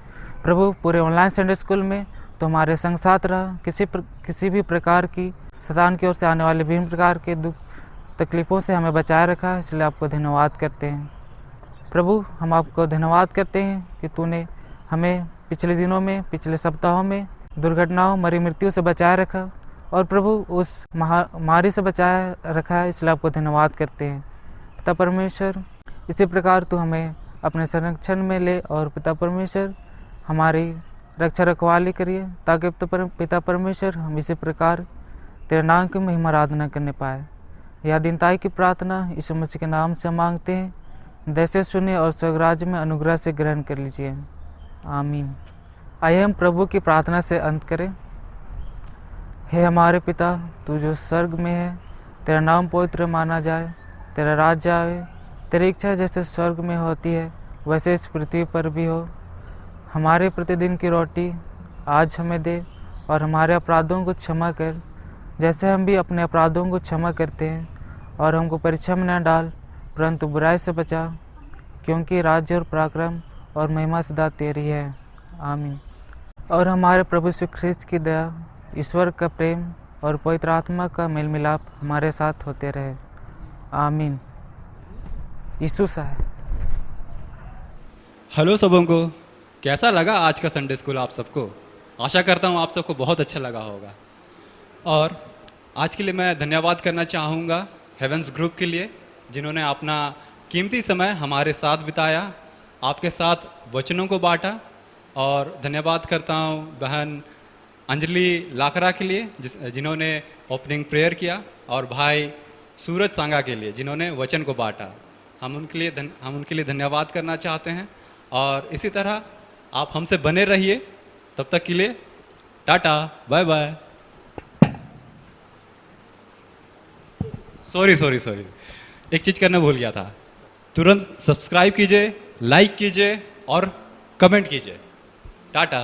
प्रभु, पूरे ऑनलाइन संडे स्कूल में तो हमारे संग साथ रहा, किसी भी प्रकार की शैतान की ओर से आने वाले विभिन्न प्रकार के दुख तकलीफ़ों से हमें बचाए रखा, इसलिए आपको धन्यवाद करते हैं। प्रभु, हम आपको धन्यवाद करते हैं कि तूने हमें पिछले दिनों में, पिछले सप्ताहों में दुर्घटनाओं, मरी मृत्यु से बचाए रखा और प्रभु उस महामारी से बचाए रखा है, इसलिए आपको धन्यवाद करते हैं। पिता परमेश्वर, इसी प्रकार तू हमें अपने संरक्षण में ले और पिता परमेश्वर हमारी रक्षा रखवाली करिए, ताकि पिता परमेश्वर हम इसी प्रकार तेरे नाम की महिमा आराधना करने पाए। यह दीनताई की प्रार्थना यीशु मसीह के नाम से मांगते हैं, दैसे सुनिए और स्वर्गराज में अनुग्रह से ग्रहण कर लीजिए, आमीन। आइए हम प्रभु की प्रार्थना से अंत करें। हे हमारे पिता, तू जो स्वर्ग में है, तेरा नाम पवित्र माना जाए, तेरा राज्य आए, तेरी इच्छा जैसे स्वर्ग में होती है वैसे इस पृथ्वी पर भी हो। हमारे प्रतिदिन की रोटी आज हमें दे और हमारे अपराधों को क्षमा कर, जैसे हम भी अपने अपराधों को क्षमा करते हैं, और हमको परीक्षा में न डाल परंतु बुराई से बचा, क्योंकि राज्य और पराक्रम और महिमा सदा तेरी है, आमीन। और हमारे प्रभु यीशु ख्रिस्त की दया, ईश्वर का प्रेम और पवित्र आत्मा का मेल मिलाप हमारे साथ होते रहे, आमीन। यीशु सहाय। हेलो सबों को, कैसा लगा आज का संडे स्कूल आप सबको? आशा करता हूँ आप सबको बहुत अच्छा लगा होगा। और आज के लिए मैं धन्यवाद करना चाहूँगा हेवेंस ग्रुप के लिए, जिन्होंने अपना कीमती समय हमारे साथ बिताया, आपके साथ वचनों को बांटा। और धन्यवाद करता हूँ बहन अंजलि लाकरा के लिए, जिन्होंने ओपनिंग प्रेयर किया, और भाई सूरज सांगा के लिए, जिन्होंने वचन को बांटा। हम उनके लिए धन्यवाद करना चाहते हैं। और इसी तरह आप हमसे बने रहिए। तब तक के लिए टाटा, बाय बाय। सॉरी एक चीज़ करना भूल गया था। तुरंत सब्सक्राइब कीजिए, लाइक कीजिए और कमेंट कीजिए। टाटा।